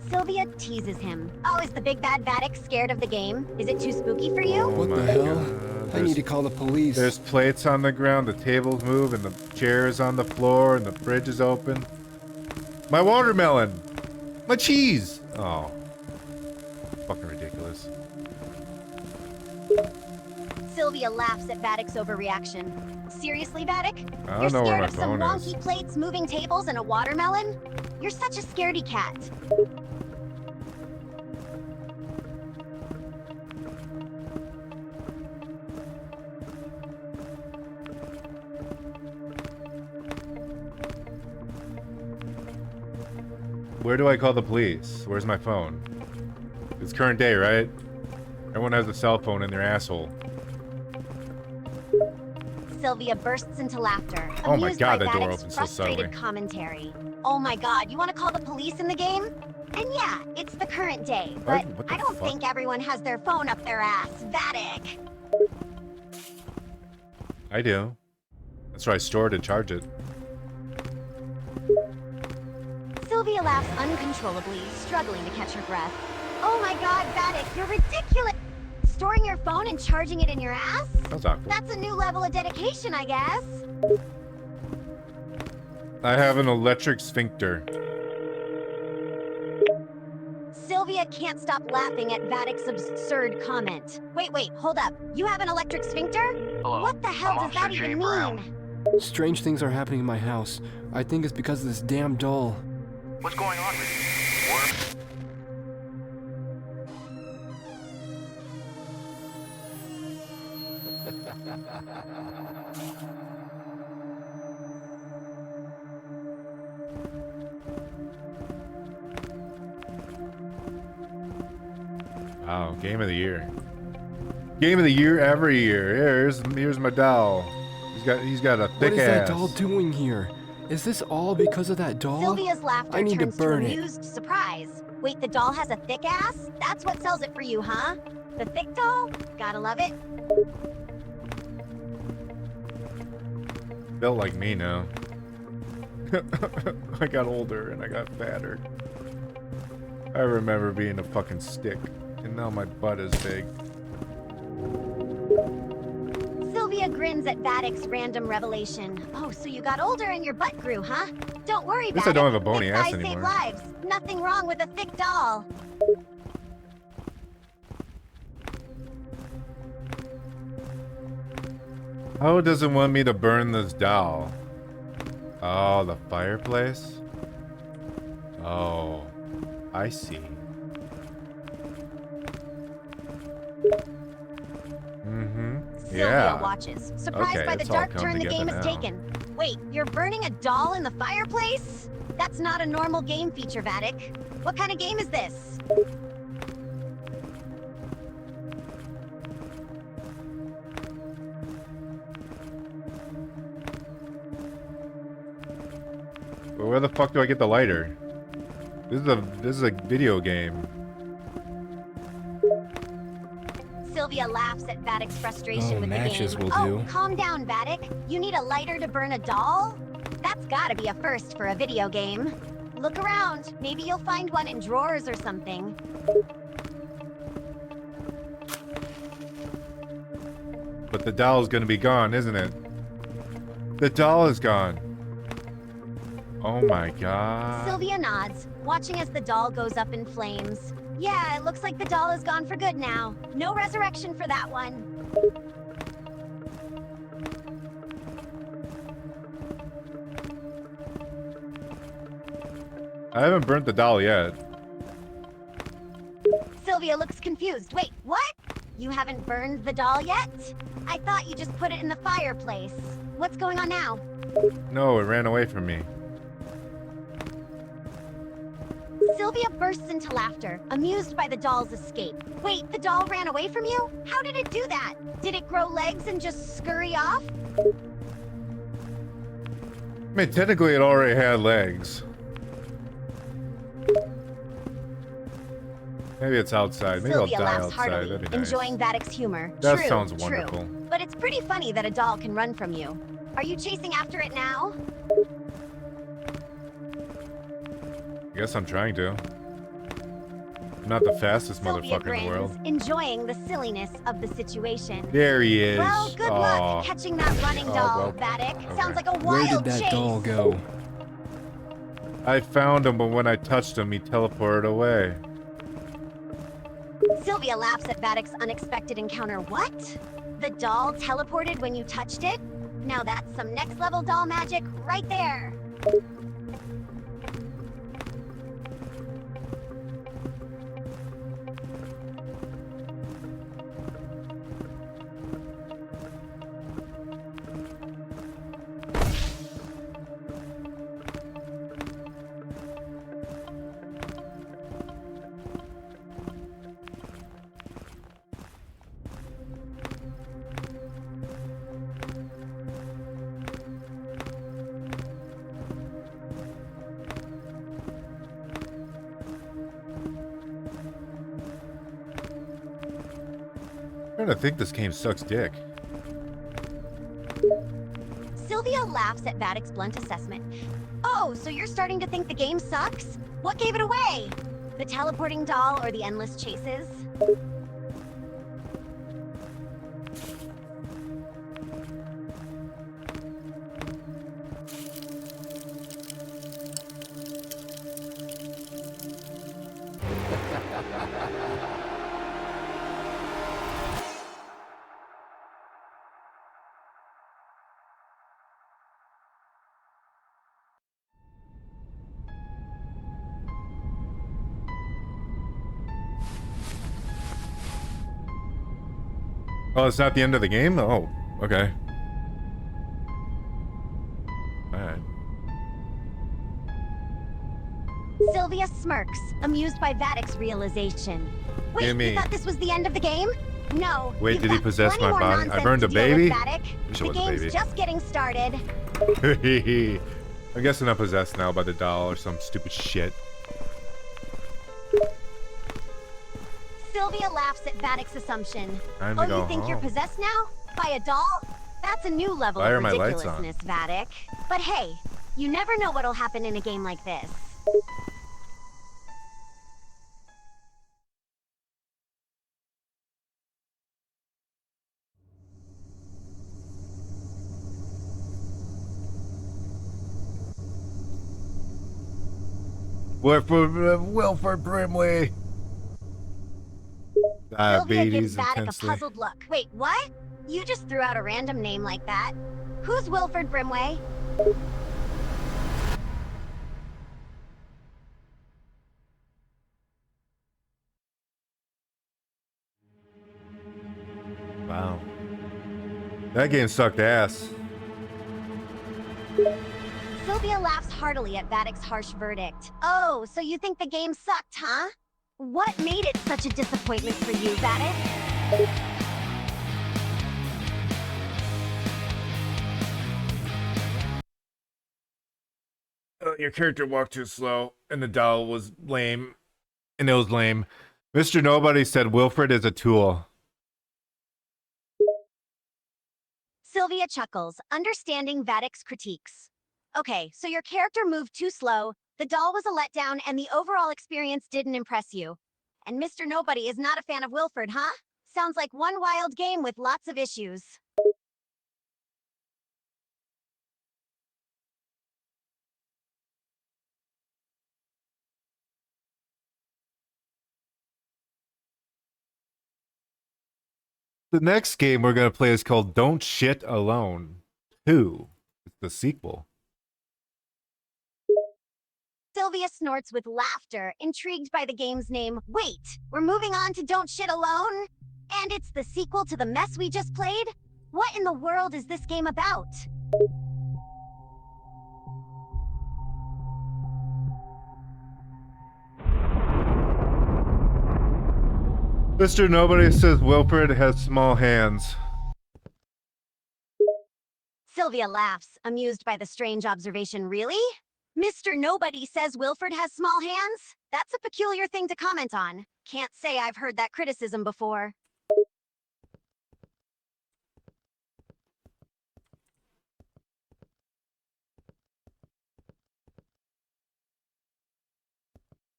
Sylvia teases him. Oh, is the big bad Vattic scared of the game? Is it too spooky for you? Oh What my the hell? God. I need to call the police. There's plates on the ground, the tables move, and the chairs on the floor, and the fridge is open. My watermelon! My cheese! Oh. Fucking ridiculous. Sylvia laughs at Vattic's overreaction. Seriously, Vattic? I You're don't know where scared my of some phone is. wonky plates, moving tables, and a watermelon? You're such a scaredy cat. Where do I call the police? Where's my phone? It's current day, right? Everyone has a cell phone in their asshole. Sylvia bursts into laughter. Oh my amused God, by that door Vattic's opens so frustrated subtly. commentary. Oh my god, you want to call the police in the game? And yeah, it's the current day, but What the I don't fuck? think everyone has their phone up their ass. Vattic! I do. That's where I store it and charge it. Sylvia laughs uncontrollably, struggling to catch her breath. Oh my god, Vattic, you're ridiculous! Storing your phone and charging it in your ass? That's awkward. That's a new level of dedication, I guess. I have an electric sphincter. Sylvia can't stop laughing at Vattic's absurd comment. Wait, hold up. You have an electric sphincter? Hello. What the hell I'm does that Officer even Jay Brown. mean? Strange things are happening in my house. I think it's because of this damn doll. What's going on with you? Work? Wow, game of the year. Game of the year every year. Here's my doll. He's got a thick What is ass. that doll doing here? Is this all because of that doll? Sylvia's laughter I need to turns burn it. amused surprise. Wait, the doll has a thick ass? That's what sells it for you, huh? The thick doll? Gotta love it. Built like me now. I got older and I got fatter. I remember being a fucking stick, and now my butt is big. Sylvia grins at Vattic's random revelation. Oh, so you got older and your butt grew, huh? Don't worry, At least I Vattic. don't have a bony Thick ass thighs save anymore. lives. Nothing wrong with a thick doll. How does it want me to burn this doll? Oh, the fireplace? Oh, I see. Sylvia Yeah. watches, surprised Okay, by the it's all dark come turn the game together has now. taken. Wait, you're burning a doll in the fireplace? That's not a normal game feature, Vattic. What kind of game is this? Well, where the fuck do I get the lighter? This is a video game. Sylvia laughs at Vatic's frustration Oh, with matches the game. will do. Calm down, Vattic. You need a lighter to burn a doll? That's gotta be a first for a video game. Look around. Maybe you'll find one in drawers or something. But the doll's gonna be gone, isn't it? The doll is gone. Oh my god. Sylvia nods, watching as the doll goes up in flames. Yeah, it looks like the doll is gone for good now. No resurrection for that one. I haven't burnt the doll yet. Sylvia looks confused. Wait, what? You haven't burned the doll yet? I thought you just put it in the fireplace. What's going on now? No, it ran away from me. Sylvia bursts into laughter, amused by the doll's escape. Wait, the doll ran away from you? How did it do that? Did it grow legs and just scurry off? I mean, technically it already had legs. Maybe it's outside. Maybe Sylvia I'll die laughs outside. heartily, That'd be nice. enjoying Vatic's humor. That True, sounds true. wonderful. But it's pretty funny that a doll can run from you. Are you chasing after it now? I guess I'm trying to. I'm not the fastest Sylvia motherfucker in the world. grins, enjoying the silliness of the situation. There he is. Well, good Aw. luck catching that running doll, well, Vattic. okay. Sounds like a Where wild did that chase. doll go? I found him, but when I touched him, he teleported away. Sylvia laughs at Vatic's unexpected encounter. What? The doll teleported when you touched it? Now that's some next level doll magic right there. I'm trying to think this game sucks dick. Sylvia laughs at Vatic's blunt assessment. Oh, so you're starting to think the game sucks? What gave it away? The teleporting doll or the endless chases? Oh, it's not the end of the game? Oh, okay. Alright. Sylvia smirks, amused by Vatic's realization. Wait, Gimme. you thought this was the end of the game? No. Wait, you've did he got possess plenty my more body? I nonsense burned to a deal with, baby? Vattic. Wish it The was a game's baby. just getting started. I'm guessing I'm possessed now by the doll or some stupid shit. Sylvia laughs at Vatic's assumption. Time to Oh, go you think you're home. possessed now? By a doll? That's a new level Why of are my lights on? ridiculousness, Vattic. But hey, you never know what'll happen in a game like this. Wilford Brimley. Sylvia gives Diabetes Vattic a intensely. puzzled look. Wait, what? You just threw out a random name like that. Who's Wilford Brimway? That game sucked ass. Sylvia laughs heartily at Vatic's harsh verdict. Oh, so you think the game sucked, huh? What made it such a disappointment for you, Vattic? Your character walked too slow, and the doll was lame. And it was lame. Mr. Nobody said Wilfred is a tool. Sylvia chuckles, understanding Vatic's critiques. Okay, so your character moved too slow, the doll was a letdown, and the overall experience didn't impress you. And Mr. Nobody is not a fan of Wilfred, huh? Sounds like one wild game with lots of issues. The next game we're going to play is called Don't Shit Alone 2. It's the sequel. Sylvia snorts with laughter, intrigued by the game's name. Wait, we're moving on to Don't Shit Alone? And it's the sequel to the mess we just played? What in the world is this game about? Mr. Nobody says Wilfred has small hands. Sylvia laughs, amused by the strange observation. Really? Mr. Nobody says Wilfred has small hands? That's a peculiar thing to comment on. Can't say I've heard that criticism before.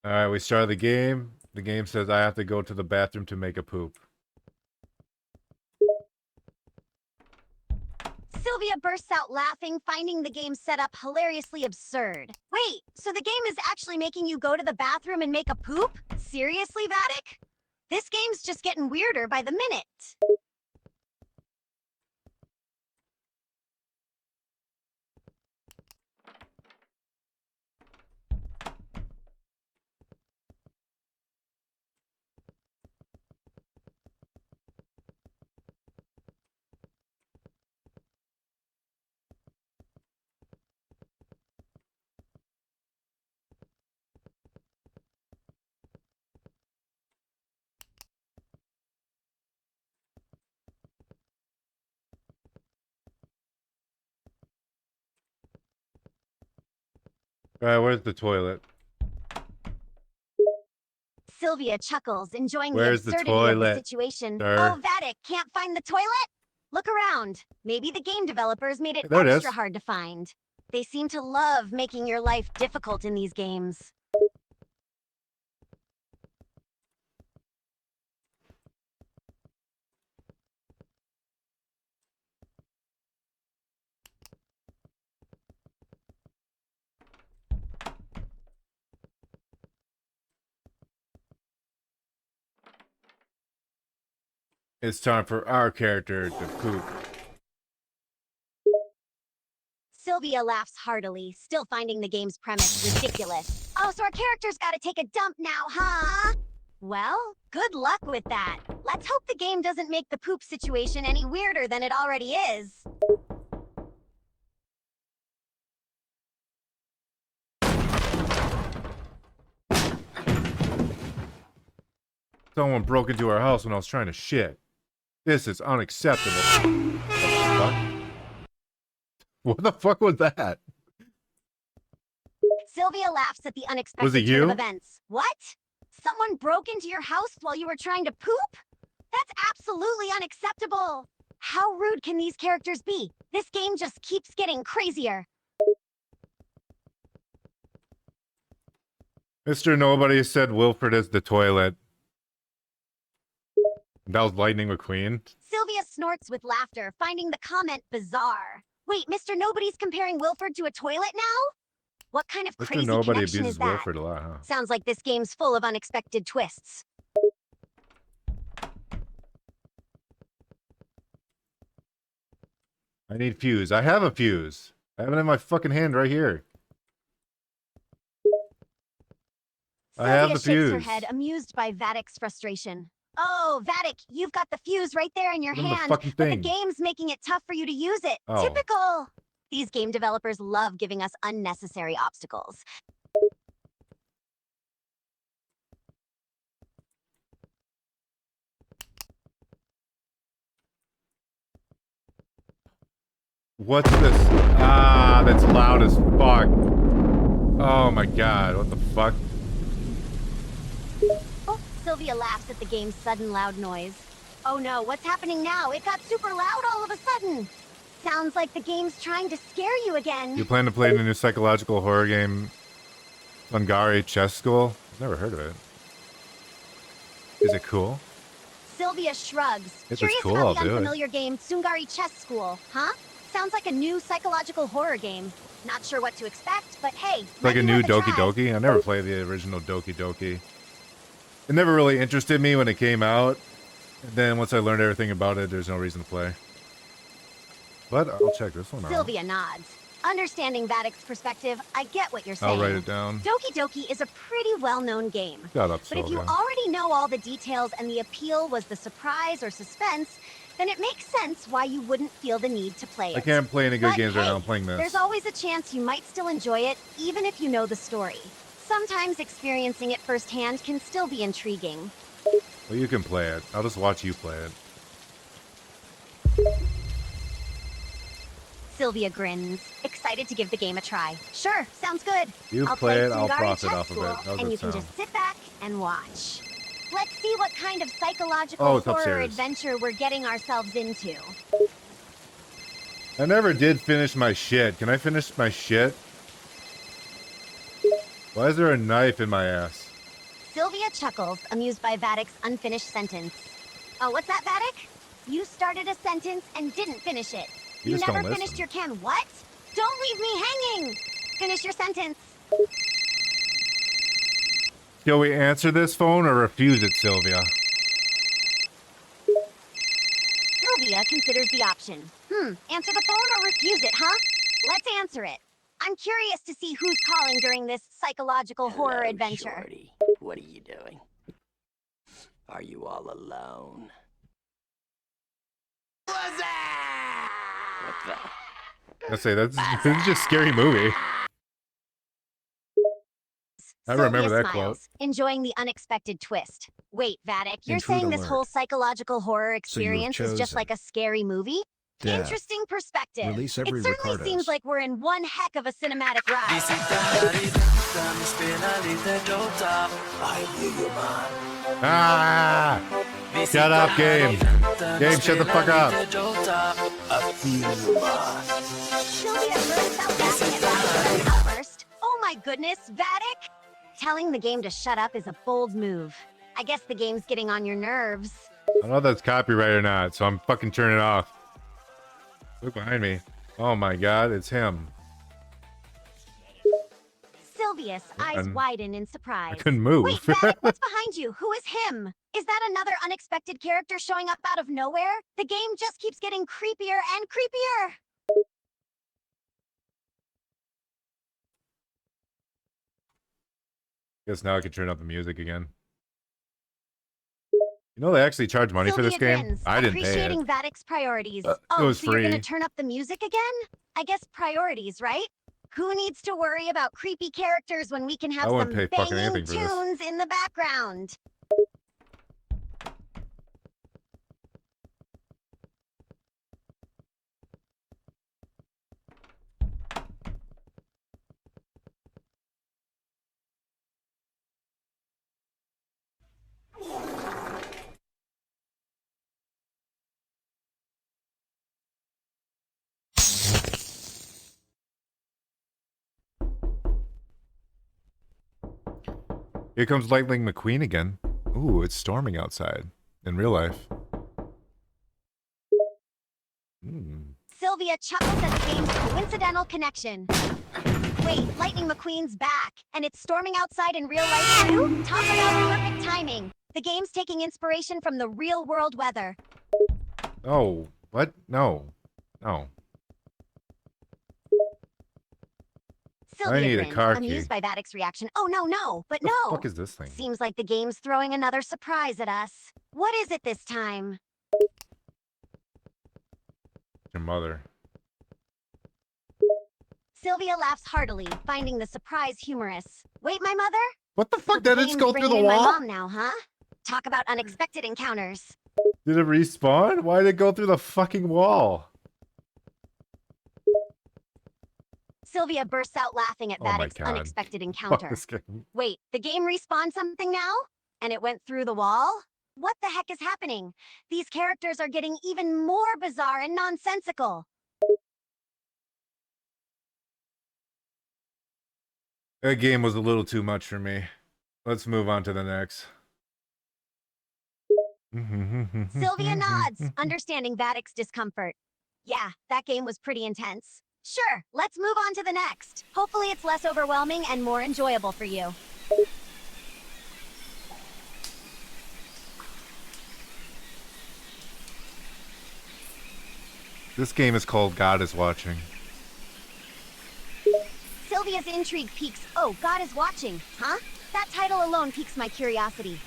Alright, we started the game. The game says I have to go to the bathroom to make a poop. Sylvia bursts out laughing, finding the game setup hilariously absurd. Wait, so the game is actually making you go to the bathroom and make a poop? Seriously, Vattic? This game's just getting weirder by the minute. Alright, where's the toilet? Sylvia chuckles, enjoying Where's the the absurdity of the toilet, situation. sir? Oh, Vattic, can't find the toilet? Look around. Maybe the game developers made it There it extra is. hard to find. They seem to love making your life difficult in these games. It's time for our character to poop. Sylvia laughs heartily, still finding the game's premise ridiculous. Oh, so our character's gotta take a dump now, huh? Well, good luck with that. Let's hope the game doesn't make the poop situation any weirder than it already is. Someone broke into our house when I was trying to shit. This is unacceptable. What the fuck was that? Sylvia laughs at the unexpected Was it turn of you? events. What? Someone broke into your house while you were trying to poop? That's absolutely unacceptable. How rude can these characters be? This game just keeps getting crazier. Mr. Nobody said Wilfred is the toilet. That was Lightning McQueen. Sylvia snorts with laughter, finding the comment bizarre. Wait, Mr. Nobody's comparing Wilfred to a toilet now? What kind of Mr. crazy Nobody connection abuses is that? Wilfred a lot, huh? Sounds like this game's full of unexpected twists. I need fuse. I have a fuse. I have it in my fucking hand right here. I have the Sylvia shakes her fuse. head, amused by Vattic's frustration. Oh, Vattic, you've got the fuse right there in your Put in the hand, fucking but the thing. game's making it tough for you to use it. Oh. Typical! These game developers love giving us unnecessary obstacles. What's this? Ah, that's loud as fuck. Oh my god, what the fuck? Oh, Sylvia laughs at the game's sudden loud noise. Oh no, what's happening now? It got super loud all of a sudden. Sounds like the game's trying to scare you again. You plan to play in a new psychological horror game, Sungari Chess School? I've never heard of it. Is it cool? Sylvia shrugs. If it's Curious cool, about I'll the do it. unfamiliar game Sungari Chess School, huh? Sounds like a new psychological horror game. Not sure what to expect, but hey, It's like might a be new worth Doki try. Doki. I never played the original Doki Doki. It never really interested me when it came out. And then once I learned everything about it, there's no reason to play. But I'll check this one out. Sylvia nods. Understanding Vattic's perspective, I get what you're saying. I'll write it down. Doki Doki is a pretty well-known game. Shut up, But if you Sylvia. already know all the details and the appeal was the surprise or suspense, then it makes sense why you wouldn't feel the need to play it. I can't play any good But games right hey, now. I'm playing this. There's always a chance you might still enjoy it, even if you know the story. Sometimes experiencing it firsthand can still be intriguing. Well, you can play it. I'll just watch you play it. Sylvia grins, excited to give the game a try. Sure, sounds good. You I'll play it, I'll Sungari profit Chess off of it. School, How's and it you can sound? just sit back and watch. Let's see what kind of psychological Oh, it's horror upstairs. adventure we're getting ourselves into. I never did finish my shit. Can I finish my shit? Why is there a knife in my ass? Sylvia chuckles, amused by Vattic's unfinished sentence. Oh, what's that, Vattic? You started a sentence and didn't finish it. You You just never don't finished listen. your can. What? Don't leave me hanging. Finish your sentence. Shall we answer this phone or refuse it, Sylvia? Sylvia considers the option. Answer the phone or refuse it, huh? Let's answer it. I'm curious to see who's calling during this psychological horror Hello, adventure. Shorty. What are you doing? Are you all alone? What's that? What the? I say this is just a scary movie. I remember Sylvia that quote. smiles, enjoying the unexpected twist. Wait, Vattic, you're Intruder saying this alert. whole psychological horror So you have experience is just chosen like a scary movie? death. Interesting perspective. Release It every certainly Ricardos. seems like we're in one heck of a cinematic ride. Ah! Shut up, game. Game, shut the fuck up. Sylvia bursts out laughing at Vattic's outburst. Oh my goodness, Vattic! Telling the game to shut up is a bold move. I guess the game's getting on your nerves. I don't know if that's copyright or not, so I'm fucking turning it off. Look behind me. Oh my god, it's him. Sylvia's eyes I'm- widen in surprise. I couldn't move. Wait, Vattic, what's behind you? Who is him? Is that another unexpected character showing up out of nowhere? The game just keeps getting creepier and creepier. Guess now I can turn up the music again. You know they actually charge money for this Sylvia game? grins, I didn't pay appreciating it. Vattic's priorities. It Oh, was so you're gonna free. turn up the music again? I guess priorities, right? Who needs to worry about creepy characters when we can have I some wouldn't pay fucking banging anything for this. tunes in the background? Here comes Lightning McQueen again. Ooh, it's storming outside. In real life. Sylvia chuckles at the game's coincidental connection. Wait, Lightning McQueen's back, and it's storming outside in real life too? Talk about perfect timing. The game's taking inspiration from the real-world weather. Oh, what? No. No. Sylvia need a grins, car key. amused by Vattic's reaction. Oh, no, but What no. the fuck is this thing? Seems like the game's throwing another surprise at us. What is it this time? Your mother. Sylvia laughs heartily, finding the surprise humorous. Wait, my mother? What the So fuck? the Did it game's go through the bringing in my wall? mom now, huh? Talk about unexpected encounters. Did it respawn? Why did it go through the fucking wall? Sylvia bursts out laughing at Oh my Vattic's God. unexpected Fuck encounter. this game. Wait, the game respawned something now? And it went through the wall? What the heck is happening? These characters are getting even more bizarre and nonsensical. That game was a little too much for me. Let's move on to the next. Sylvia nods, understanding Vattic's discomfort. Yeah, that game was pretty intense. Sure, let's move on to the next. Hopefully it's less overwhelming and more enjoyable for you. This game is called God is Watching. Sylvia's intrigue piques. Oh, God is watching, huh? That title alone piques my curiosity.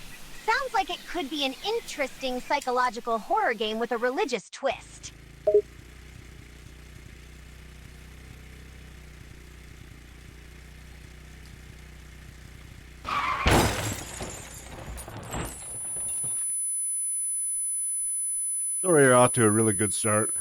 Sounds like it could be an interesting psychological horror game with a religious twist. Sorry, you're off to a really good start.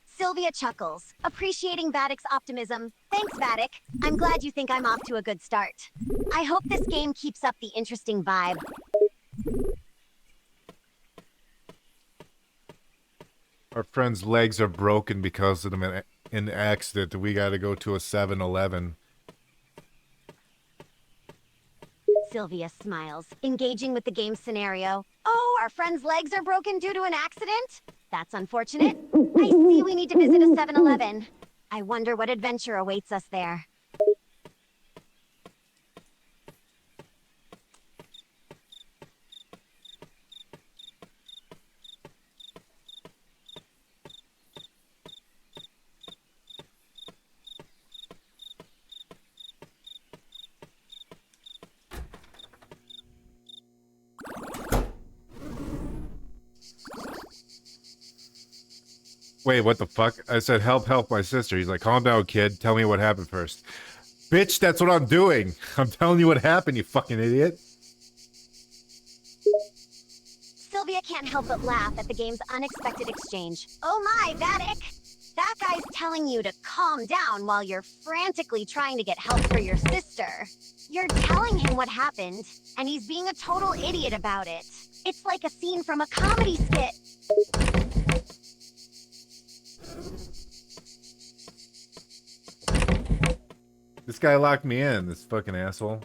Sylvia chuckles, appreciating Vattic's optimism. Thanks, Vattic. I'm glad you think I'm off to a good start. I hope this game keeps up the interesting vibe. Our friend's legs are broken because of an accident. We gotta go to a 7-Eleven. Sylvia smiles, engaging with the game scenario. Oh, our friend's legs are broken due to an accident? That's unfortunate. I see we need to visit a 7-Eleven. I wonder what adventure awaits us there. Wait, what the fuck? I said, help my sister. He's like, calm down, kid. Tell me what happened first. Bitch, that's what I'm doing. I'm telling you what happened, you fucking idiot. Sylvia can't help but laugh at the game's unexpected exchange. Oh my, Vattic! That guy's telling you to calm down while you're frantically trying to get help for your sister. You're telling him what happened, and he's being a total idiot about it. It's like a scene from a comedy skit. This guy locked me in, this fucking asshole.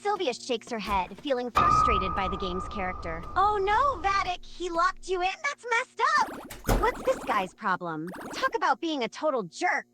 Sylvia shakes her head, feeling frustrated by the game's character. Oh no, Vattic! He locked you in? That's messed up! What's this guy's problem? Talk about being a total jerk.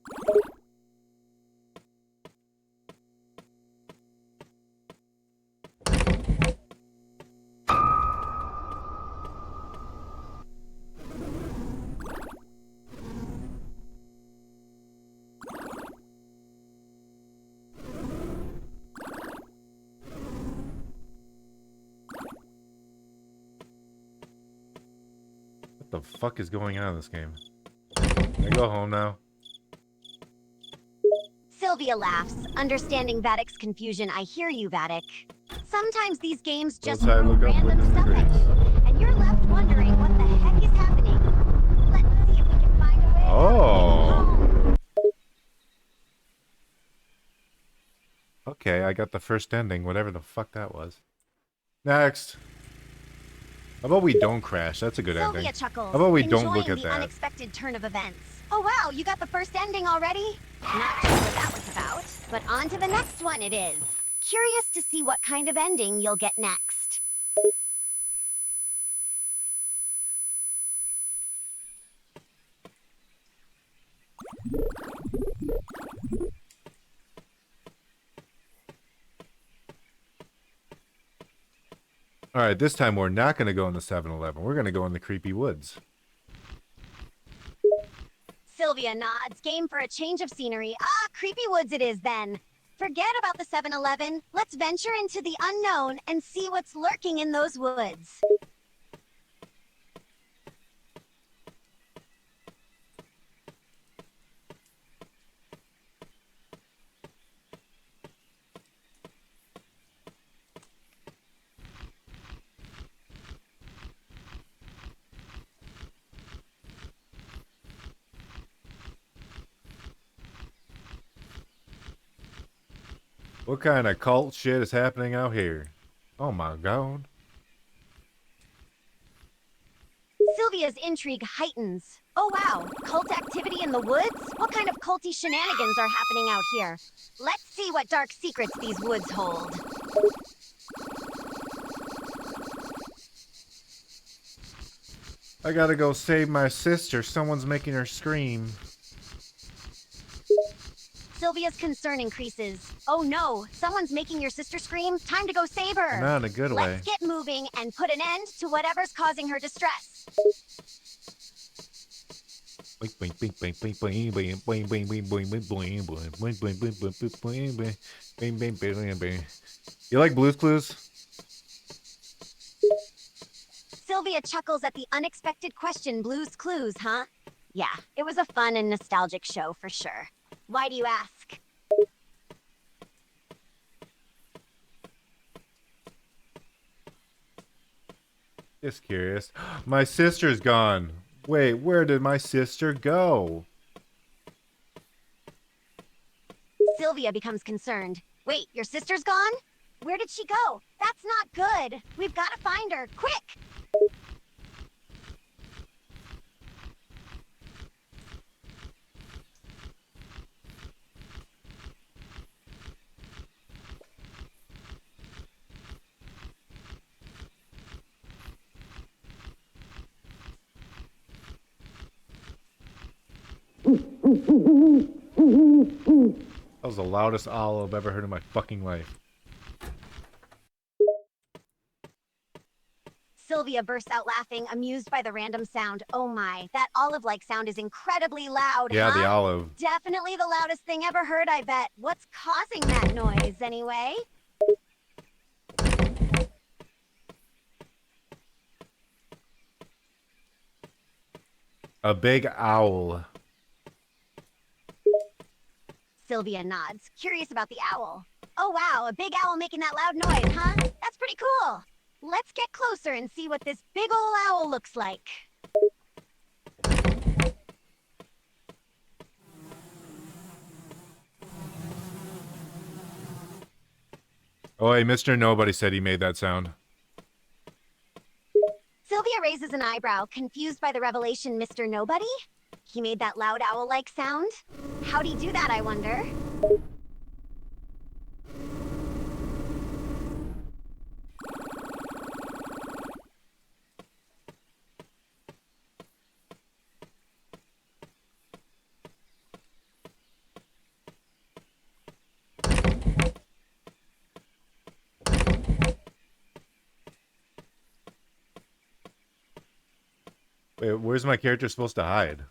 What the fuck is going on in this game? Can I go home now? Sylvia laughs, understanding Vattic's confusion. I hear you, Vattic. Sometimes these games just Outside, throw look up, random look at stuff the at you, and you're left wondering what the heck is happening. Let's see if we can find a way. Oh. Okay, I got the first ending, whatever the fuck that was. Next. How about we don't crash? That's a good Sylvia ending. chuckles, How about we don't enjoying look at the that? unexpected turn of events. Oh wow, you got the first ending already? Not sure what that was about, but on to the next one it is. Curious to see what kind of ending you'll get next. Alright, this time we're not going to go in the 7-Eleven. We're going to go in the creepy woods. Sylvia nods, game for a change of scenery. Ah, creepy woods it is then. Forget about the 7-Eleven. Let's venture into the unknown and see what's lurking in those woods. What kind of cult shit is happening out here? Oh my god. Sylvia's intrigue heightens. Oh wow, cult activity in the woods? What kind of culty shenanigans are happening out here? Let's see what dark secrets these woods hold. I gotta go save my sister. Someone's making her scream. Sylvia's concern increases. Oh no, someone's making your sister scream. Time to go save her. Not in a good way. Let's get moving and put an end to whatever's causing her distress. You like Blue's Clues? Sylvia chuckles at the unexpected question, Blue's Clues, huh? Yeah, it was a fun and nostalgic show for sure. Why do you ask? Just curious. My sister's gone. Wait, where did my sister go? Sylvia becomes concerned. Wait, your sister's gone? Where did she go? That's not good. We've got to find her, quick! That was the loudest owl I've ever heard in my fucking life. Sylvia bursts out laughing, amused by the random sound. Oh my, that olive-like sound is incredibly loud, Yeah, huh? the olive. Definitely the loudest thing ever heard, I bet. What's causing that noise, anyway? A big owl. Sylvia nods, curious about the owl. Oh wow, a big owl making that loud noise, huh? That's pretty cool. Let's get closer and see what this big ol' owl looks like. Oh, hey, Mr. Nobody said he made that sound. Sylvia raises an eyebrow, confused by the revelation, Mr. Nobody? He made that loud owl-like sound? How'd he do that, I wonder? Wait, where's my character supposed to hide?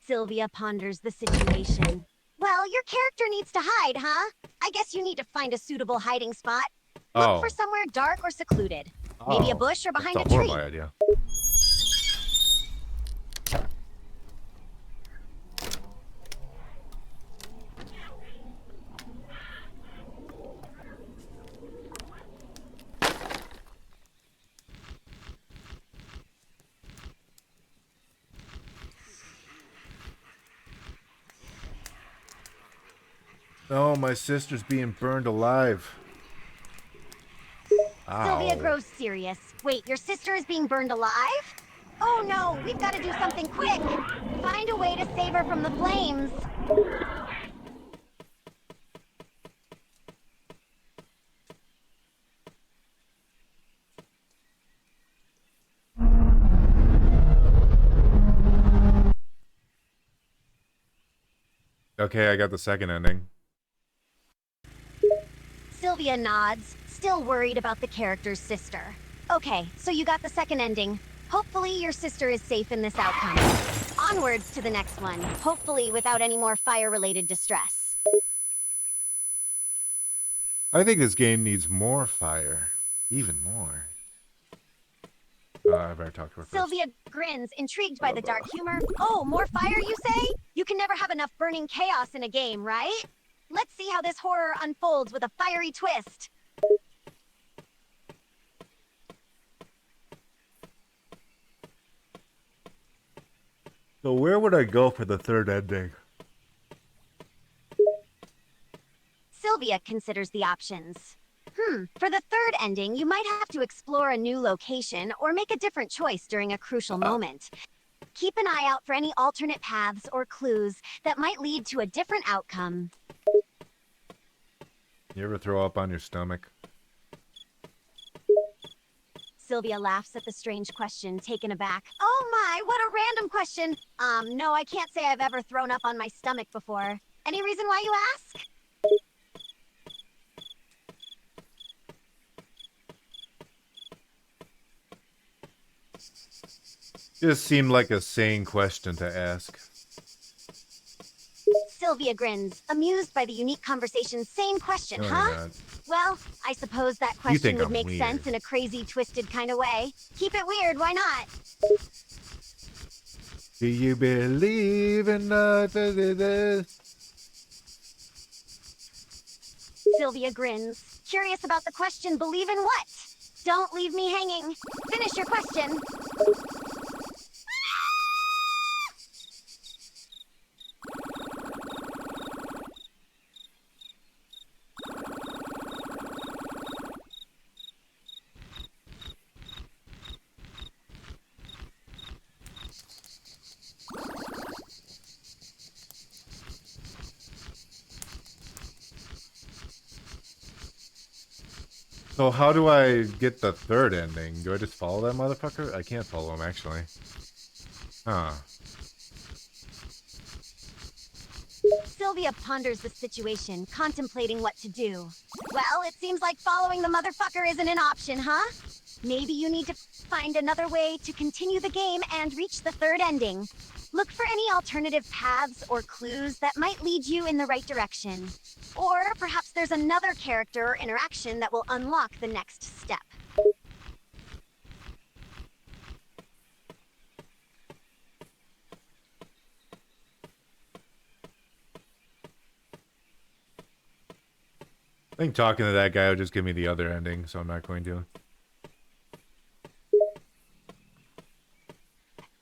Sylvia ponders the situation. Well, your character needs to hide, huh? I guess you need to find a suitable hiding spot. Look for somewhere dark or secluded. Maybe a bush or behind That's a a tree. horrible idea. No, my sister's being burned alive. Sylvia Ow. grows serious. Wait, your sister is being burned alive? Oh no, we've got to do something quick. Find a way to save her from the flames. Okay, I got the second ending. Sylvia nods, still worried about the character's sister. Okay, so you got the second ending. Hopefully your sister is safe in this outcome. Onwards to the next one, hopefully without any more fire-related distress. I think this game needs more fire. Even more. I better talk to her first. Sylvia grins, intrigued by the dark humor. Oh, more fire, you say? You can never have enough burning chaos in a game, right? Let's see how this horror unfolds with a fiery twist. So where would I go for the third ending? Sylvia considers the options. For the third ending, you might have to explore a new location or make a different choice during a crucial moment. Keep an eye out for any alternate paths or clues that might lead to a different outcome. You ever throw up on your stomach? Sylvia laughs at the strange question, taken aback. Oh my, what a random question. No, I can't say I've ever thrown up on my stomach before. Any reason why you ask? Just seemed like a sane question to ask. Sylvia grins, amused by the unique conversation's sane question, No, huh? you're not. Well, I suppose that You question think would I'm make weird. sense in a crazy, twisted kind of way. Keep it weird, why not? Do you believe in the... Sylvia grins, curious about the question, believe in what? Don't leave me hanging. Finish your question. So how do I get the third ending? Do I just follow that motherfucker? I can't follow him, actually. Huh. Sylvia ponders the situation, contemplating what to do. Well, it seems like following the motherfucker isn't an option, huh? Maybe you need to find another way to continue the game and reach the third ending. Look for any alternative paths or clues that might lead you in the right direction. Or perhaps there's another character or interaction that will unlock the next step. I think talking to that guy will just give me the other ending, so I'm not going to.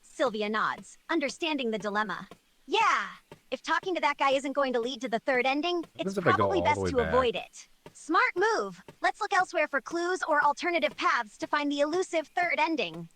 Sylvia nods, understanding the dilemma. Yeah, if talking to that guy isn't going to lead to the third ending, it's What if I go probably all the best way to back? avoid it. Smart move. Let's look elsewhere for clues or alternative paths to find the elusive third ending.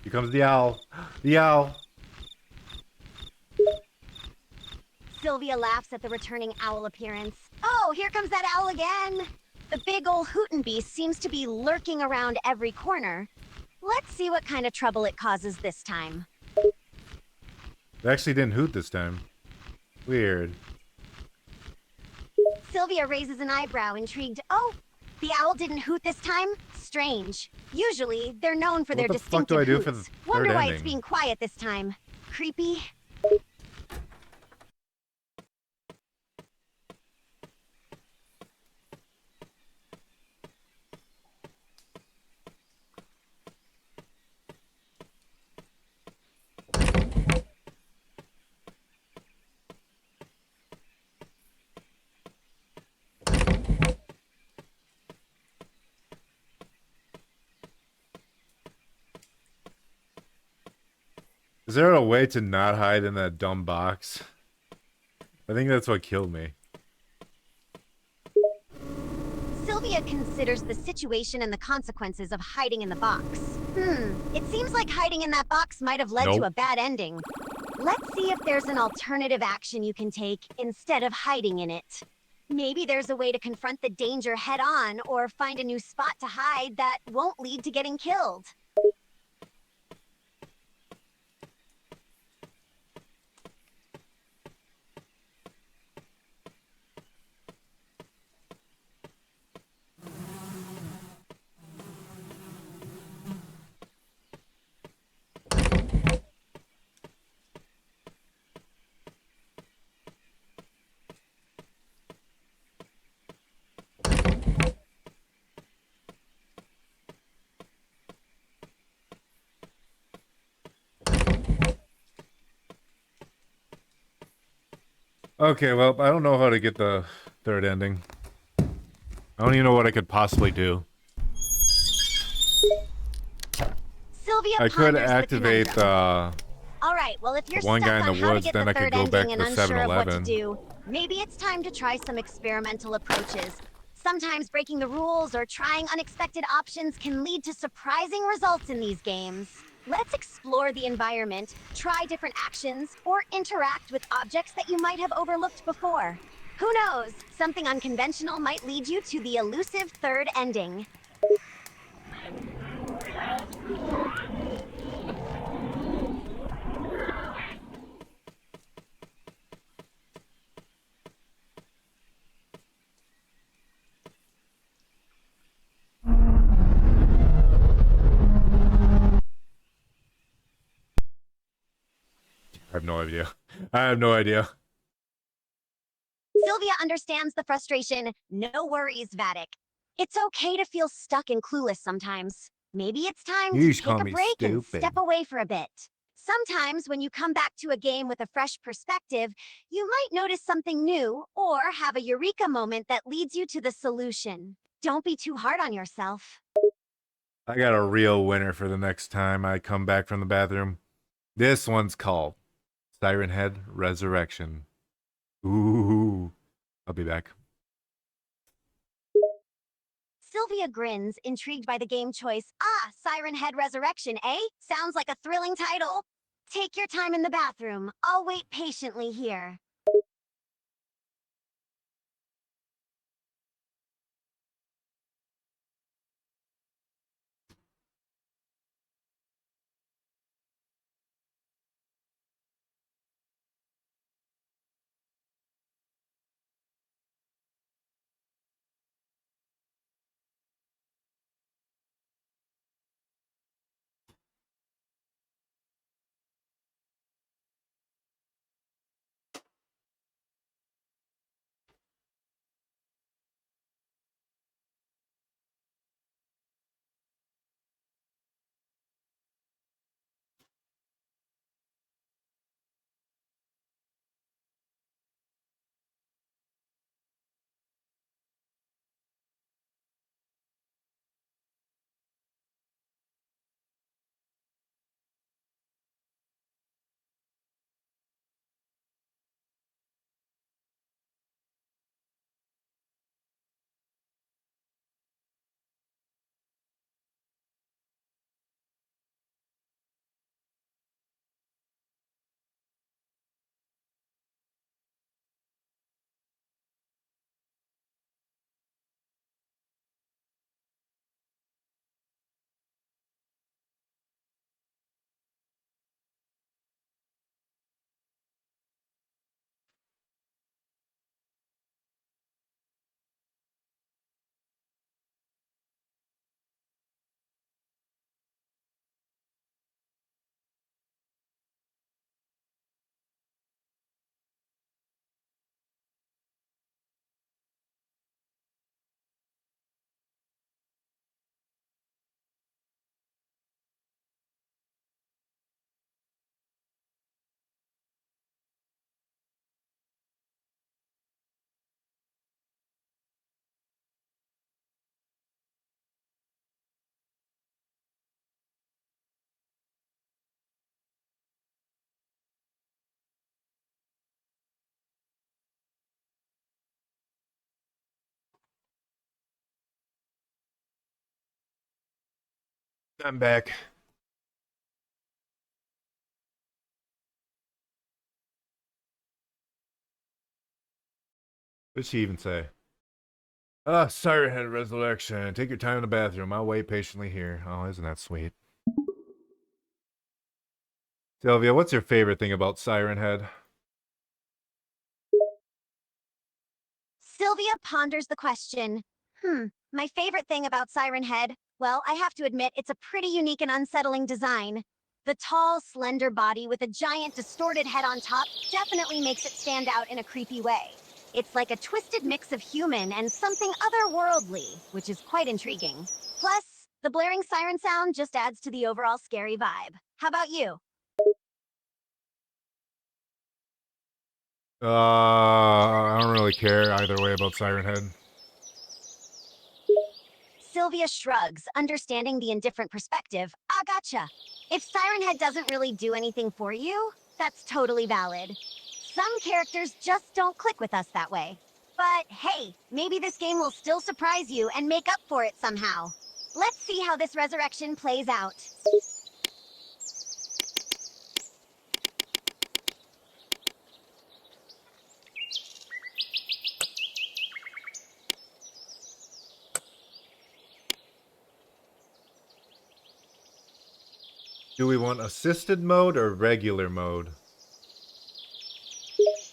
Here comes the owl. The owl. Sylvia laughs at the returning owl appearance. Oh, here comes that owl again! The big ol' hootin' beast seems to be lurking around every corner. Let's see what kind of trouble it causes this time. It actually didn't hoot this time. Weird. Sylvia raises an eyebrow, intrigued. Oh, the owl didn't hoot this time? Strange. Usually, they're known for their What the fuck do distinctive I do for hoots. the Wonder third why ending? it's being quiet this time. Creepy. Is there a way to not hide in that dumb box? I think that's what killed me. Sylvia considers the situation and the consequences of hiding in the box. It seems like hiding in that box might have led to Nope. a bad ending. Let's see if there's an alternative action you can take instead of hiding in it. Maybe there's a way to confront the danger head on or find a new spot to hide that won't lead to getting killed. Okay, well, I don't know how to get the third ending. I don't even know what I could possibly do. Sylvia I could ponders the activate conundrum. the All right, well, if you're one stuck guy in on the how to woods, get then the I could third go back ending to and the unsure of what to 7-Eleven. do, maybe it's time to try some experimental approaches. Sometimes breaking the rules or trying unexpected options can lead to surprising results in these games. Let's explore the environment, try different actions, or interact with objects that you might have overlooked before. Who knows? Something unconventional might lead you to the elusive third ending. I have no idea. I have no idea. Sylvia understands the frustration. No worries, Vattic. It's okay to feel stuck and clueless sometimes. Maybe it's time You to just call take a me break and stupid. step away for a bit. Sometimes when you come back to a game with a fresh perspective, you might notice something new or have a eureka moment that leads you to the solution. Don't be too hard on yourself. I got a real winner for the next time I come back from the bathroom. This one's called Siren Head Resurrection. Ooh. I'll be back. Sylvia grins, intrigued by the game choice. Ah, Siren Head Resurrection, eh? Sounds like a thrilling title. Take your time in the bathroom. I'll wait patiently here. I'm back. What did she even say? Ah, Siren Head Resurrection. Take your time in the bathroom. I'll wait patiently here. Oh, isn't that sweet? Sylvia, what's your favorite thing about Siren Head? Sylvia ponders the question. My favorite thing about Siren Head? Well, I have to admit, it's a pretty unique and unsettling design. The tall, slender body with a giant, distorted head on top definitely makes it stand out in a creepy way. It's like a twisted mix of human and something otherworldly, which is quite intriguing. Plus, the blaring siren sound just adds to the overall scary vibe. How about you? I don't really care either way about Siren Head. Sylvia shrugs, understanding the indifferent perspective. I gotcha. If Siren Head doesn't really do anything for you, that's totally valid. Some characters just don't click with us that way. But hey, maybe this game will still surprise you and make up for it somehow. Let's see how this resurrection plays out. Do we want assisted mode or regular mode?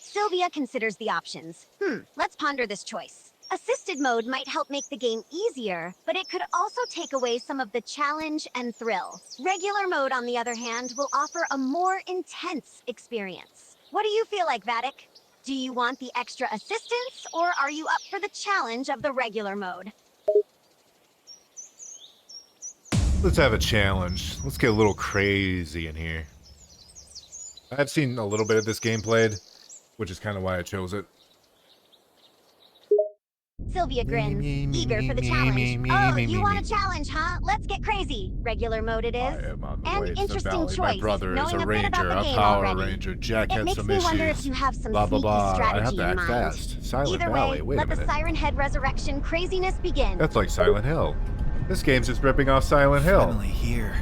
Sylvia considers the options. Let's ponder this choice. Assisted mode might help make the game easier, but it could also take away some of the challenge and thrill. Regular mode, on the other hand, will offer a more intense experience. What do you feel like, Vattic? Do you want the extra assistance, or are you up for the challenge of the regular mode? Let's have a challenge. Let's get a little crazy in here. I've seen a little bit of this game played, which is kind of why I chose it. Sylvia grins, eager for the challenge. Oh, you want a challenge, huh? Let's get crazy. Regular mode it is. I am on the An way to the interesting valley. choice, My brother is knowing a a bit about ranger, the a game power already. ranger. Jack It had makes some me issues. wonder if you have some Blah blah sneaky blah. I strategy have to in act mind. fast. Silent Either Valley. way, Wait a let the minute. Siren Head resurrection craziness begin. That's like Silent Hill. This game's just ripping off Silent Hill. Finally here.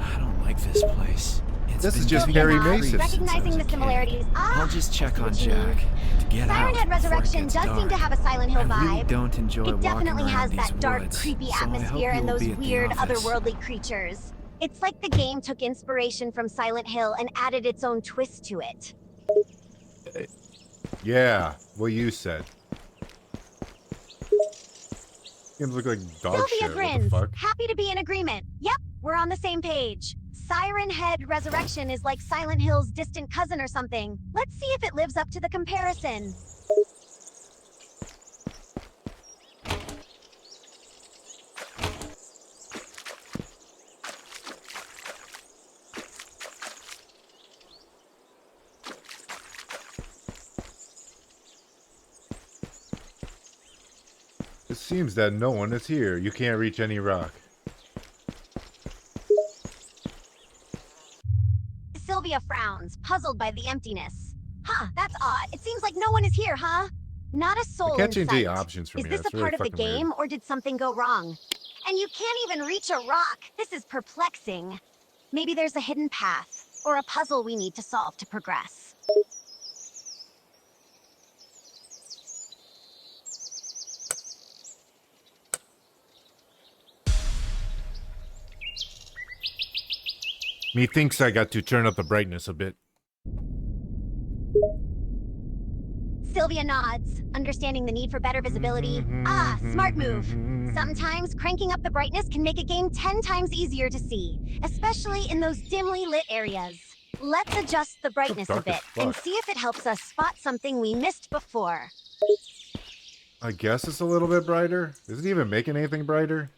I don't like this place. This is been just giving Perry me Mason. grief since I Recognizing was the a kid. similarities. I'll just check on I see what you mean. Jack to get Siren out Head before it Resurrection gets does seem dark. to have a Silent Hill I really vibe. don't enjoy It walking definitely around has these that dark, woods, creepy so I hope atmosphere and you'll those be at the weird, office. otherworldly creatures. It's like the game took inspiration from Silent Hill and added its own twist to it. Yeah, what you said. Games look like dog Sylvia shit. What the grins, fuck? happy to be in agreement. Yep, we're on the same page. Siren Head Resurrection is like Silent Hill's distant cousin or something. Let's see if it lives up to the comparison. It seems that no one is here. You can't reach any rock. Sylvia frowns, puzzled by the emptiness. Huh, that's odd. It seems like no one is here, huh? Not a soul I can't in change any sight. options from Is here. this That's a really part of the fucking weird. game, or did something go wrong? And you can't even reach a rock. This is perplexing. Maybe there's a hidden path, or a puzzle we need to solve to progress. Methinks I got to turn up the brightness a bit. Sylvia nods, understanding the need for better visibility. Ah, smart move. Sometimes cranking up the brightness can make a game 10 times easier to see, especially in those dimly lit areas. Let's adjust the brightness a dark as bit and fuck. see if it helps us spot something we missed before. I guess it's a little bit brighter. Is it even making anything brighter?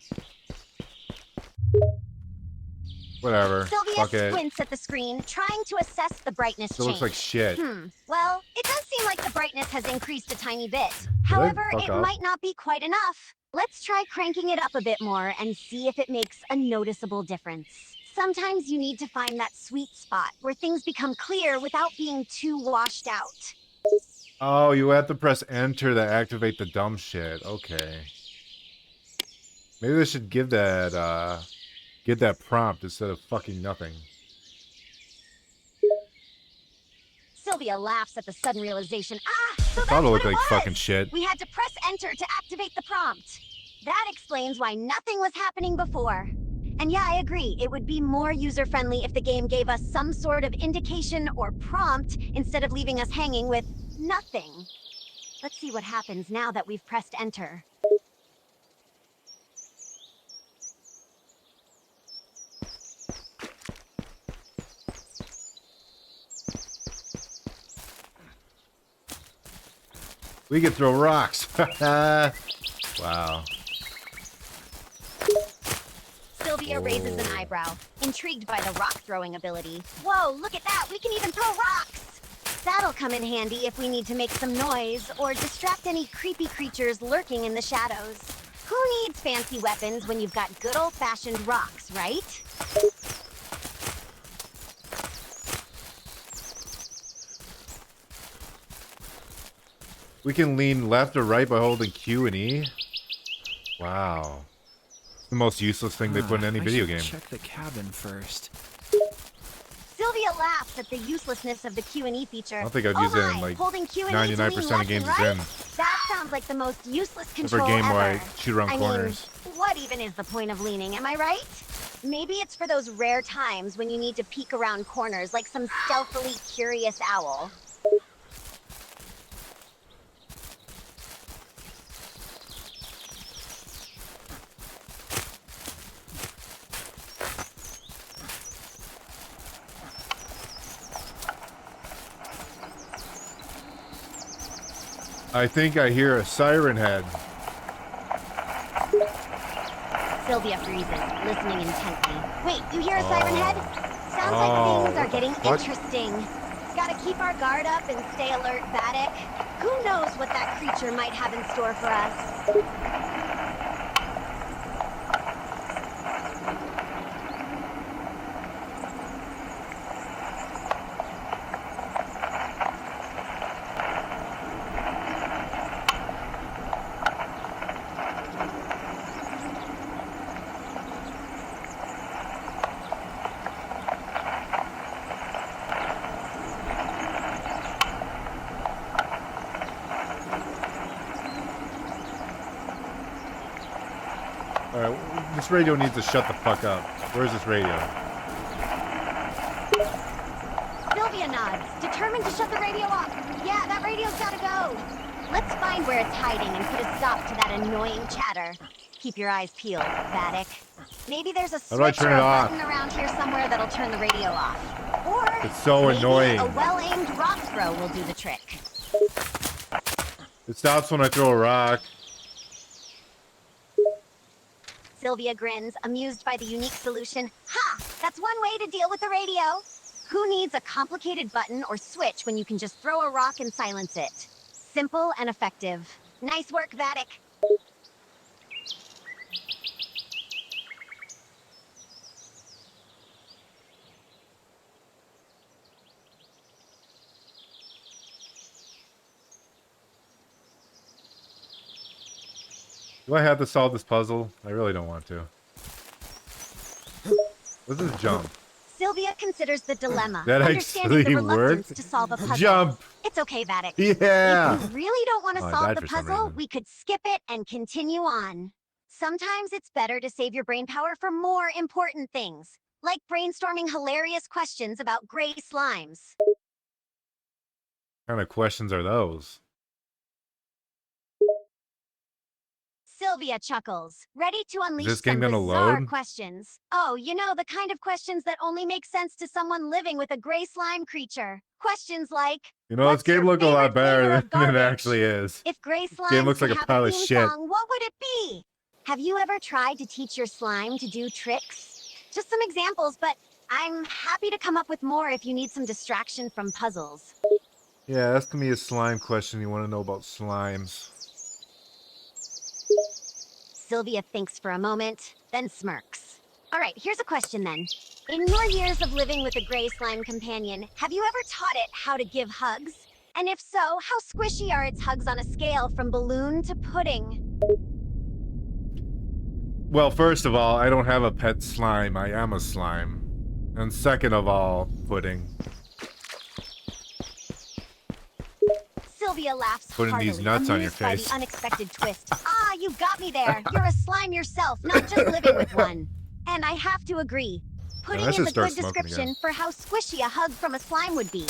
Whatever. Sylvia Fuck it. squints at the screen, trying to assess the brightness It looks change. like shit. Well, it does seem like the brightness has increased a tiny bit. However, Fuck it off. might not be quite enough. Let's try cranking it up a bit more and see if it makes a noticeable difference. Sometimes you need to find that sweet spot where things become clear without being too washed out. Oh, you have to press enter to activate the dumb shit. Okay. Maybe they should give that, Get that prompt instead of fucking nothing. Sylvia laughs at the sudden realization. Ah, so that's Thought it what looked it like was. fucking shit. We had to press enter to activate the prompt. That explains why nothing was happening before. And yeah, I agree. It would be more user-friendly if the game gave us some sort of indication or prompt instead of leaving us hanging with nothing. Let's see what happens now that we've pressed enter. We can throw rocks. Wow. Sylvia raises an eyebrow, intrigued by the rock-throwing ability. Whoa, look at that! We can even throw rocks! That'll come in handy if we need to make some noise or distract any creepy creatures lurking in the shadows. Who needs fancy weapons when you've got good old-fashioned rocks, right? We can lean left or right by holding Q and E. Wow. It's the most useless thing they put in any video game. Check the cabin first. Sylvia laughs at the uselessness of the Q&E feature. I don't think I've used it in like holding Q&E 99% of games it's in. That sounds like the most useless For control a game ever. where I shoot around I corners. mean, what even is the point of leaning, am I right? Maybe it's for those rare times when you need to peek around corners like some stealthily curious owl. I think I hear a siren head. Sylvia freezes, listening intently. Wait, you hear a siren head? Sounds like things are getting what? interesting. Gotta keep our guard up and stay alert, Vattic. Who knows what that creature might have in store for us? Alright, this radio needs to shut the fuck up. Where's this radio? Sylvia nods, determined to shut the radio off. Yeah, that radio's gotta go. Let's find where it's hiding and put a stop to that annoying chatter. Keep your eyes peeled, Vattic. Maybe there's a How do I switch or turn it a off? button around here somewhere that'll turn the radio off. Or It's so maybe annoying. a well-aimed rock throw will do the trick. It stops when I throw a rock. Sylvia grins, amused by the unique solution. Ha! That's one way to deal with the radio. Who needs a complicated button or switch when you can just throw a rock and silence it? Simple and effective. Nice work, Vattic. Do I have to solve this puzzle? I really don't want to. What's this jump? Sylvia considers the dilemma, That understanding actually the reluctance worked? to solve a puzzle. Jump! It's okay, Vattic. Yeah! If you really don't want to Oh, I solve died the for some puzzle, reason. we could skip it and continue on. Sometimes it's better to save your brain power for more important things, like brainstorming hilarious questions about gray slimes. What kind of questions are those? Sylvia chuckles, ready to unleash this game some gonna bizarre load? questions. Oh, you know, the kind of questions that only make sense to someone living with a gray slime creature. Questions like, You know, this what's game your look a lot favorite flavor better of than it garbage? actually is. If gray slime Game looks could like a have pile of theme shit. song, what would it be? Have you ever tried to teach your slime to do tricks? Just some examples, but I'm happy to come up with more if you need some distraction from puzzles. Yeah, ask me a slime question you want to know about slimes. Sylvia thinks for a moment, then smirks. All right, here's a question then. In your years of living with a gray slime companion, have you ever taught it how to give hugs? And if so, how squishy are its hugs on a scale from balloon to pudding? Well, first of all, I don't have a pet slime. I am a slime. And second of all, pudding. Sylvia laughs Putting heartily, these nuts on your amused by face. the unexpected twist. Ah, you got me there. You're a slime yourself, not just living with one. And I have to agree. Putting let's in just the good start smoking description again. for how squishy a hug from a slime would be.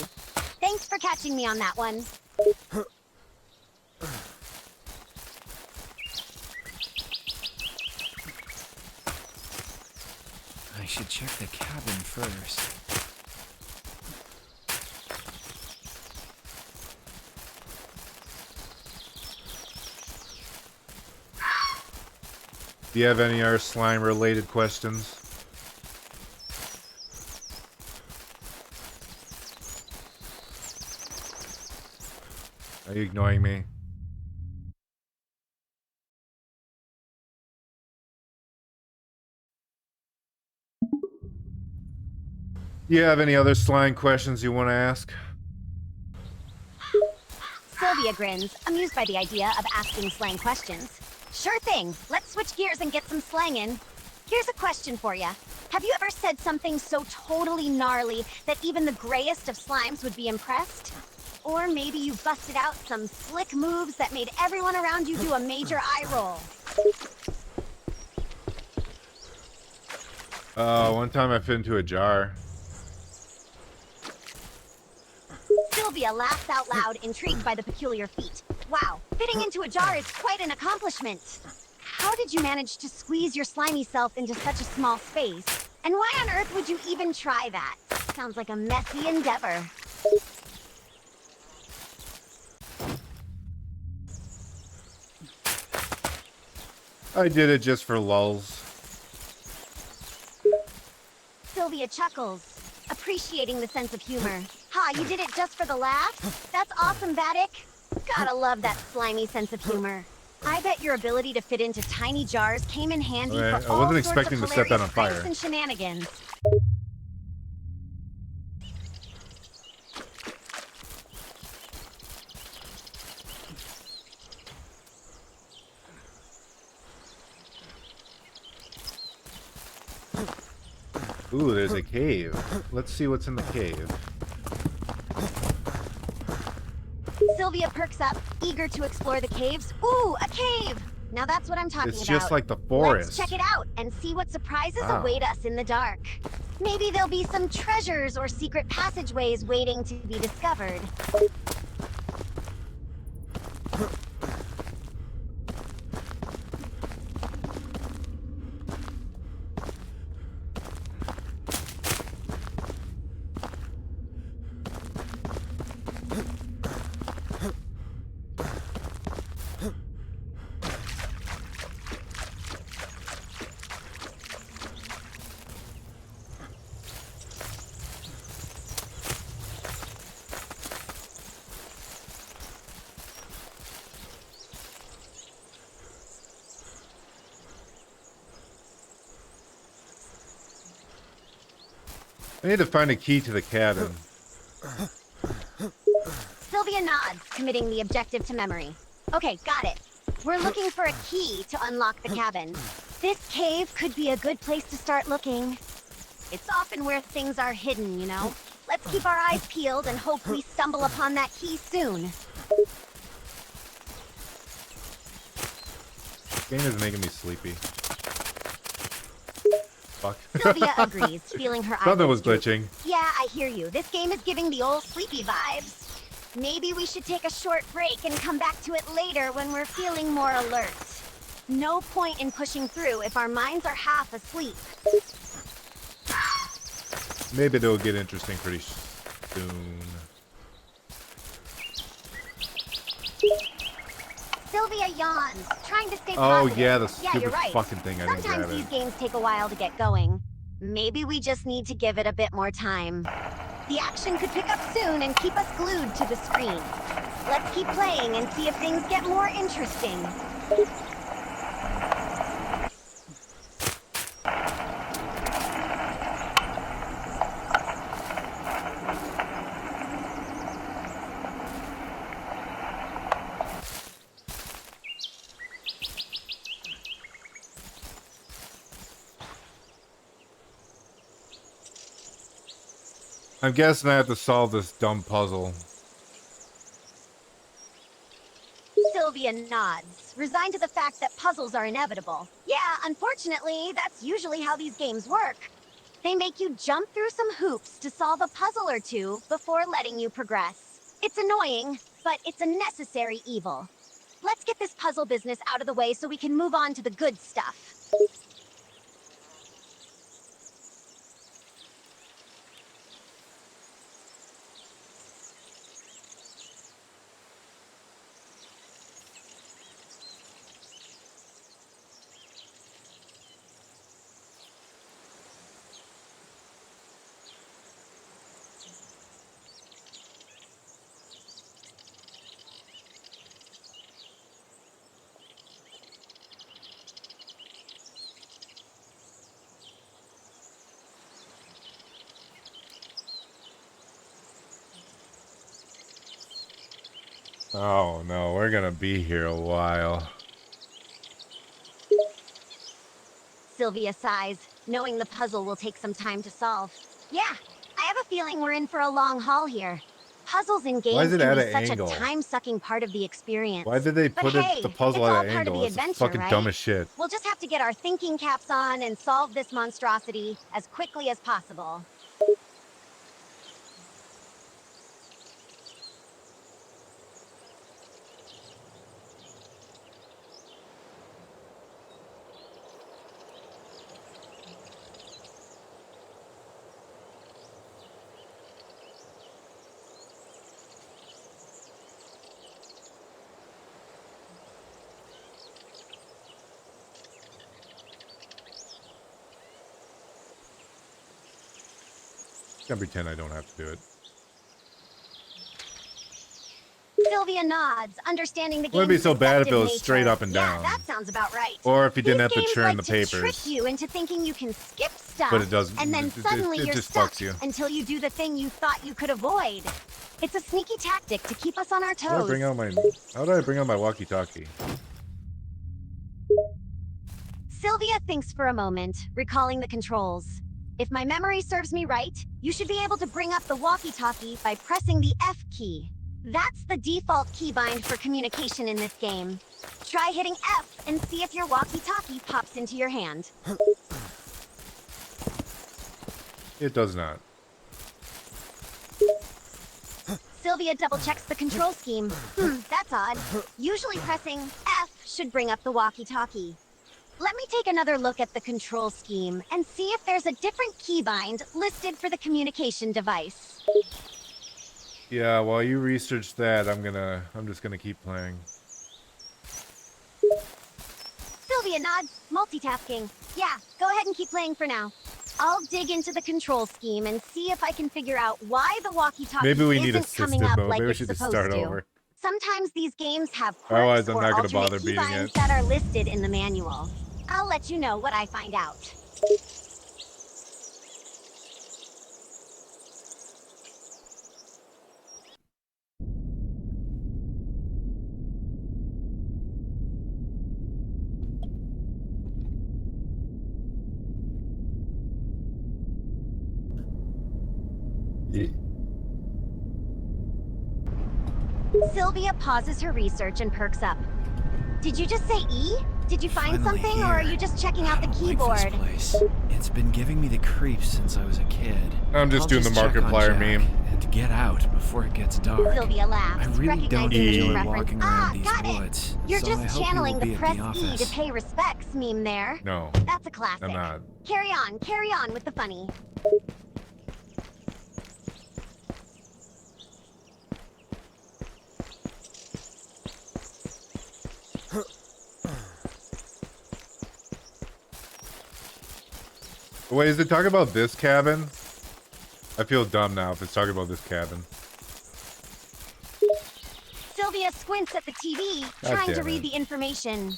Thanks for catching me on that one. I should check the cabin first. Do you have any other slime related questions? Are you ignoring me? Do you have any other slime questions you want to ask? Sylvia grins, amused by the idea of asking slang questions. Sure thing. Let's switch gears and get some slang in. Here's a question for you. Have you ever said something so totally gnarly that even the grayest of slimes would be impressed? Or maybe you busted out some slick moves that made everyone around you do a major eye roll. One time I fit into a jar. Sylvia laughs out loud, intrigued by the peculiar feat. Wow, fitting into a jar is quite an accomplishment. How did you manage to squeeze your slimy self into such a small space? And why on earth would you even try that? Sounds like a messy endeavor. I did it just for lulz. Sylvia chuckles, appreciating the sense of humor. Ha, you did it just for the laughs? That's awesome, Vattic. Gotta love that slimy sense of humor. I bet your ability to fit into tiny jars came in handy Okay, for I all wasn't sorts expecting of to set that hilarious on fire. pranks and shenanigans. Ooh, there's a cave. Let's see what's in the cave. Sylvia perks up, eager to explore the caves. Ooh, a cave! Now that's what I'm talking about. It's just like the forest. Let's check it out and see what surprises Wow. await us in the dark. Maybe there'll be some treasures or secret passageways waiting to be discovered. I need to find a key to the cabin. Sylvia nods, committing the objective to memory. Okay, got it. We're looking for a key to unlock the cabin. This cave could be a good place to start looking. It's often where things are hidden, you know? Let's keep our eyes peeled and hope we stumble upon that key soon. This game is making me sleepy. Fuck. Sylvia agrees, feeling her eyes. Something was glitching. Yeah, I hear you. This game is giving the old sleepy vibes. Maybe we should take a short break and come back to it later when we're feeling more alert. No point in pushing through if our minds are half asleep. Maybe it'll get interesting pretty soon. Sylvia yawns, trying to stay Oh positive. yeah, the Yeah, stupid you're right. fucking thing I didn't Sometimes grab these it. games take a while to get going. Maybe we just need to give it a bit more time. The action could pick up soon and keep us glued to the screen. Let's keep playing and see if things get more interesting. I'm guessing I have to solve this dumb puzzle. Sylvia nods, resigned to the fact that puzzles are inevitable. Yeah, unfortunately, that's usually how these games work. They make you jump through some hoops to solve a puzzle or two before letting you progress. It's annoying, but it's a necessary evil. Let's get this puzzle business out of the way so we can move on to the good stuff. Oh no, we're gonna be here a while. Sylvia sighs, knowing the puzzle will take some time to solve. Yeah, I have a feeling we're in for a long haul here. Puzzles in Why is games it can at be an such angle? a time-sucking part of the experience. Why did they But put hey, the puzzle it's all at an part of angle? the It's adventure, fucking right? dumb as shit. We'll just have to get our thinking caps on and solve this monstrosity as quickly as possible. I'm gonna pretend I don't have to do it. Sylvia nods, understanding the It wouldn't be game's so bad if it deceptive was straight nature. up and down. Yeah, that sounds about right. Or if you didn't These have to games churn like the to papers. trick you into thinking you can skip stuff, But it doesn't. and then suddenly it you're just stuck fucks you. until you do the thing you thought you could avoid. It's a sneaky tactic to keep us on our How do I toes. bring out my walkie-talkie? Sylvia thinks for a moment, recalling the controls. If my memory serves me right, you should be able to bring up the walkie-talkie by pressing the F key. That's the default keybind for communication in this game. Try hitting F and see if your walkie-talkie pops into your hand. It does not. Sylvia double-checks the control scheme. That's odd. Usually pressing F should bring up the walkie-talkie. Let me take another look at the control scheme and see if there's a different keybind listed for the communication device. Yeah, while you research that, I'm just gonna keep playing. Sylvia nods, multitasking. Yeah, go ahead and keep playing for now. I'll dig into the control scheme and see if I can figure out why the walkie-talkie Maybe we need isn't assisted coming up mode. like Maybe we it's should just supposed start to. over. Sometimes these games have Otherwise, quirks I'm or not gonna alternate bother beating keybinds it. that are listed in the manual. I'll let you know what I find out. Sylvia pauses her research and perks up. Did you just say E? Did you find Finally something, or are here. you just checking out I the don't keyboard? Like this place. It's been giving me the creeps since I was a kid. I'm just I'll doing the check on Markiplier Jack meme. and get out before it gets dark. Sylvia laughs, I really don't recognizing the enjoy reference. walking around these got it. woods. You're so I just hope you channeling will the be press at the E to office. pay respects meme there. No, That's a classic. I'm not. Carry on with the funny. Wait, is it talking about this cabin? I feel dumb now if it's talking about this cabin. Sylvia squints at the TV, God trying to damn read it. the information.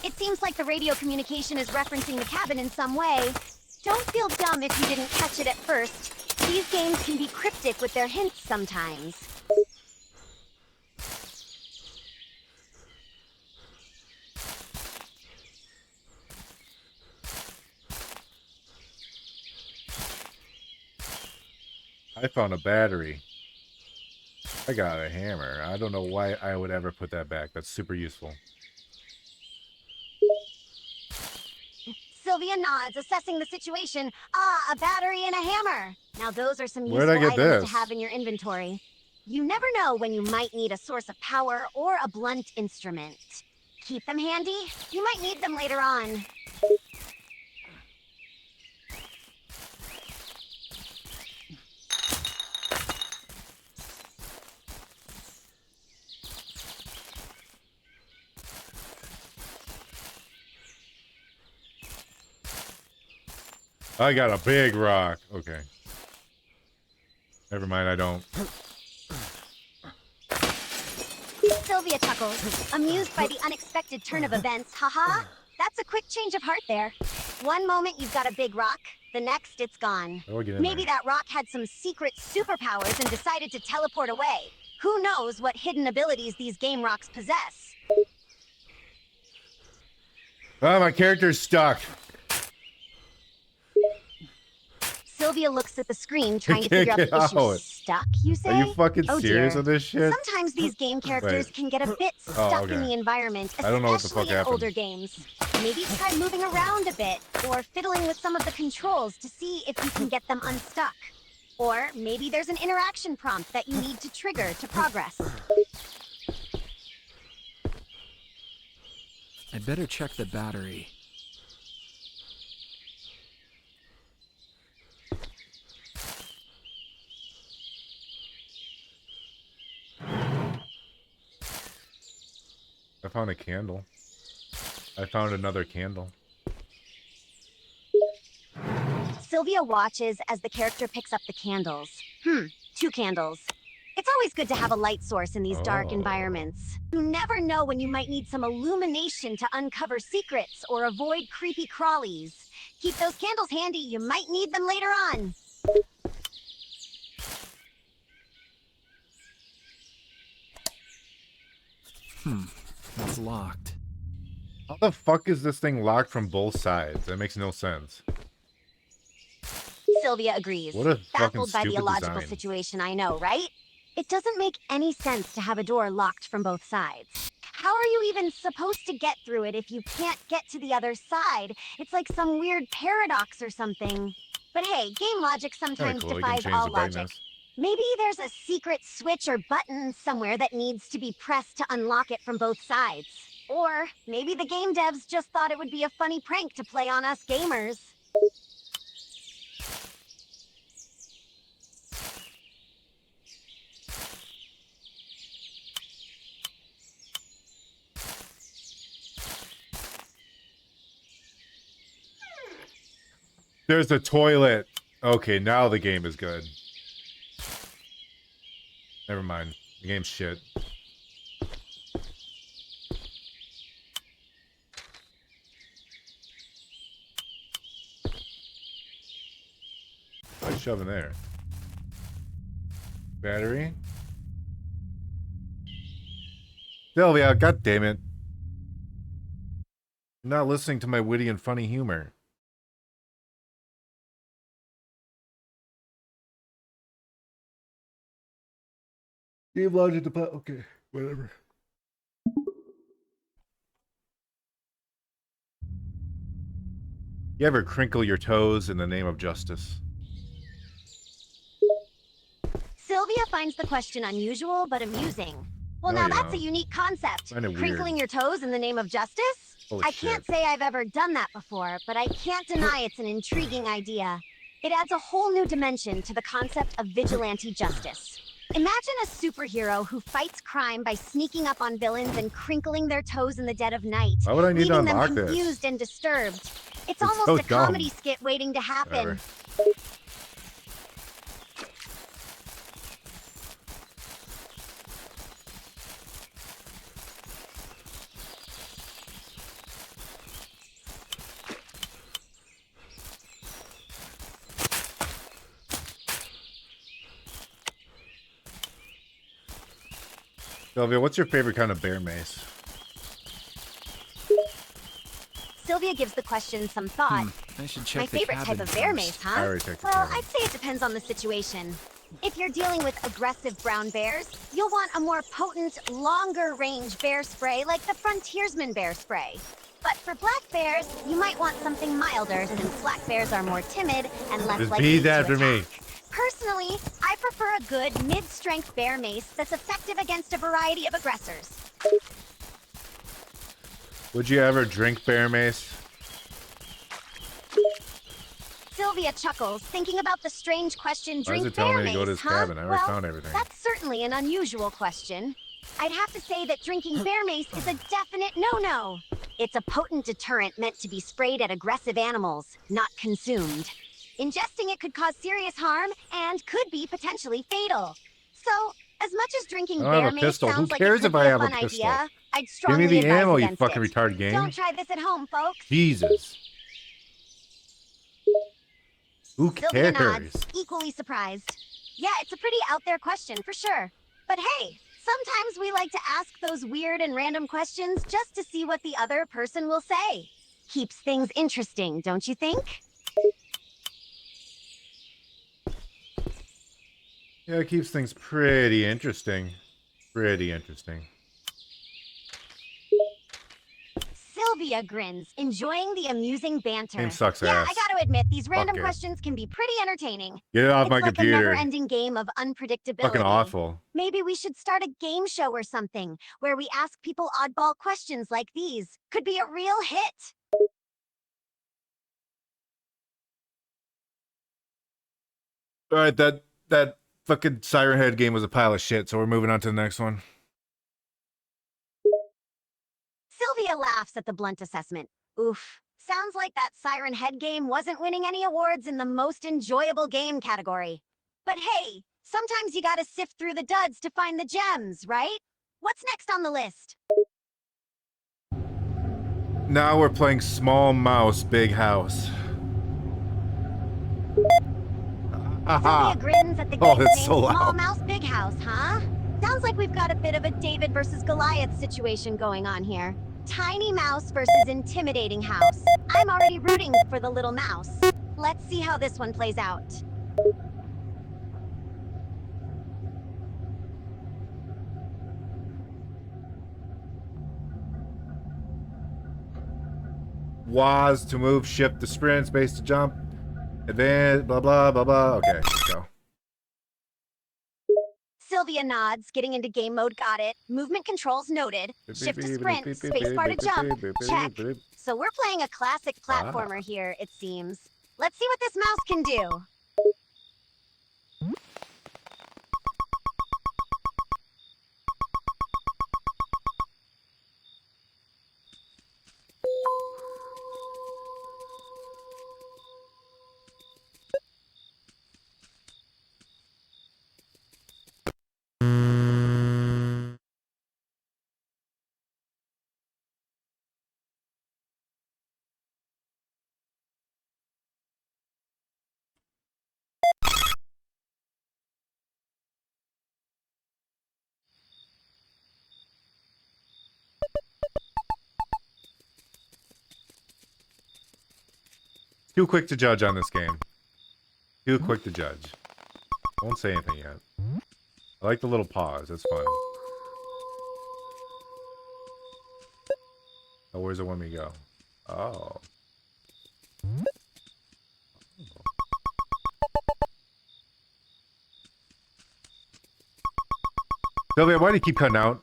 It seems like the radio communication is referencing the cabin in some way. Don't feel dumb if you didn't catch it at first. These games can be cryptic with their hints sometimes. I found a battery. I got a hammer. I don't know why I would ever put that back. That's super useful. Sylvia nods, assessing the situation. Ah, a battery and a hammer. Now those are some Where'd I useful get items this? to have in your inventory. You never know when you might need a source of power or a blunt instrument. Keep them handy. You might need them later on. I got a big rock. Okay. Never mind, I don't. Sylvia chuckles, amused by the unexpected turn of events. Haha, that's a quick change of heart there. One moment you've got a big rock, the next it's gone. Oh, get in Maybe there. that rock had some secret superpowers and decided to teleport away. Who knows what hidden abilities these game rocks possess? Oh, my character's stuck. Sylvia looks at the screen, trying to can't figure out get the issue. out. Stuck, you say? Are you fucking Oh, serious dear. with this shit? Sometimes these game characters Wait. can get a bit stuck in okay. the environment, I don't know what the especially fuck in happened. older games. Maybe try moving around a bit, or fiddling with some of the controls to see if you can get them unstuck. Or maybe there's an interaction prompt that you need to trigger to progress. I'd better check the battery. I found a candle. I found another candle. Sylvia watches as the character picks up the candles. 2 candles. It's always good to have a light source in these dark Oh. environments. You never know when you might need some illumination to uncover secrets or avoid creepy crawlies. Keep those candles handy, you might need them later on. It's locked. How the fuck is this thing locked from both sides? That makes no sense. Sylvia agrees. What a fucking Baffled by the stupid illogical design. situation, I know, right? It doesn't make any sense to have a door locked from both sides. How are you even supposed to get through it if you can't get to the other side? It's like some weird paradox or something. But hey, game logic Kinda sometimes cool. You can defies change all the logic. brightness. Maybe there's a secret switch or button somewhere that needs to be pressed to unlock it from both sides. Or maybe the game devs just thought it would be a funny prank to play on us gamers. There's a toilet. Okay, now the game is good. Never mind. The game's shit. Why shove in there? Battery? Sylvia, god damn it. You're not listening to my witty and funny humor. Game logic to play. Okay, whatever. You ever crinkle your toes in the name of justice? Sylvia finds the question unusual but amusing. Well, No, now you that's a don't. unique concept. Find it weird. Crinkling your toes in the name of justice? Holy I can't shit. say I've ever done that before, but I can't deny it's an intriguing idea. It adds a whole new dimension to the concept of vigilante justice. Imagine a superhero who fights crime by sneaking up on villains and crinkling their toes in the dead of night, Why would I need to leaving them unlock this? confused and disturbed. It's so almost a dumb. comedy skit waiting to happen. Whatever. Sylvia, what's your favorite kind of bear mace? Sylvia gives the question some thought. I should check My the favorite type cabin of bear first. mace, I huh? already checked the Well, cabin. I'd say it depends on the situation. If you're dealing with aggressive brown bears, you'll want a more potent, longer-range bear spray like the Frontiersman bear spray. But for black bears, you might want something milder since black bears are more timid and less Just likely beat to after me. attack. Personally, I prefer a good mid-strength bear mace that's effective against a variety of aggressors. Would you ever drink bear mace? Sylvia chuckles, thinking about the strange question, Why is drink it telling bear me to go to mace, his huh? cabin? I already Well, found everything. that's certainly an unusual question. I'd have to say that drinking bear mace is a definite no-no. It's a potent deterrent meant to be sprayed at aggressive animals, not consumed. Ingesting it could cause serious harm and could be potentially fatal. So, as much as drinking I don't have bear a mace pistol. Who sounds like cares it could if I be a have a fun pistol? idea, I'd Give me strongly the advise ammo, you against fucking it. retarded game. Don't try this at home, folks. Jesus. Who Sylvia nods, cares? equally surprised. Yeah, it's a pretty out there question for sure. But hey, sometimes we like to ask those weird and random questions just to see what the other person will say. Keeps things interesting, don't you think? Yeah, it keeps things pretty interesting. Pretty interesting. Sylvia grins, enjoying the amusing banter. Game sucks Yeah, ass. I gotta admit, these random it. questions can be pretty entertaining. Get it off It's my like a computer. never-ending game of unpredictability. Fucking awful. Maybe we should start a game show or something, where we ask people oddball questions like these. Could be a real hit. Alright, that fucking Siren Head game was a pile of shit, so we're moving on to the next one. Sylvia laughs at the blunt assessment. Oof. Sounds like that Siren Head game wasn't winning any awards in the most enjoyable game category. But hey, sometimes you gotta sift through the duds to find the gems, right? What's next on the list? Now we're playing Small Mouse, Big House. Sylvia grins at the Oh, game that's named so Small loud. Mouse Big House, huh? Sounds like we've got a bit of a David versus Goliath situation going on here. Tiny mouse versus intimidating house. I'm already rooting for the little mouse. Let's see how this one plays out. WAS to move, shift to sprint, space to jump, advance, blah blah blah blah. Okay, let's go. Sylvia nods, getting into game mode, got it. Movement controls noted. Shift to sprint, spacebar to jump, check. So we're playing a classic platformer here, it seems. Let's see what this mouse can do. Too quick to judge on this game. Too quick to judge. Won't say anything yet. I like the little pause. That's fun. Oh, where's it want me to go? Oh. Sylvia, why do you keep cutting out?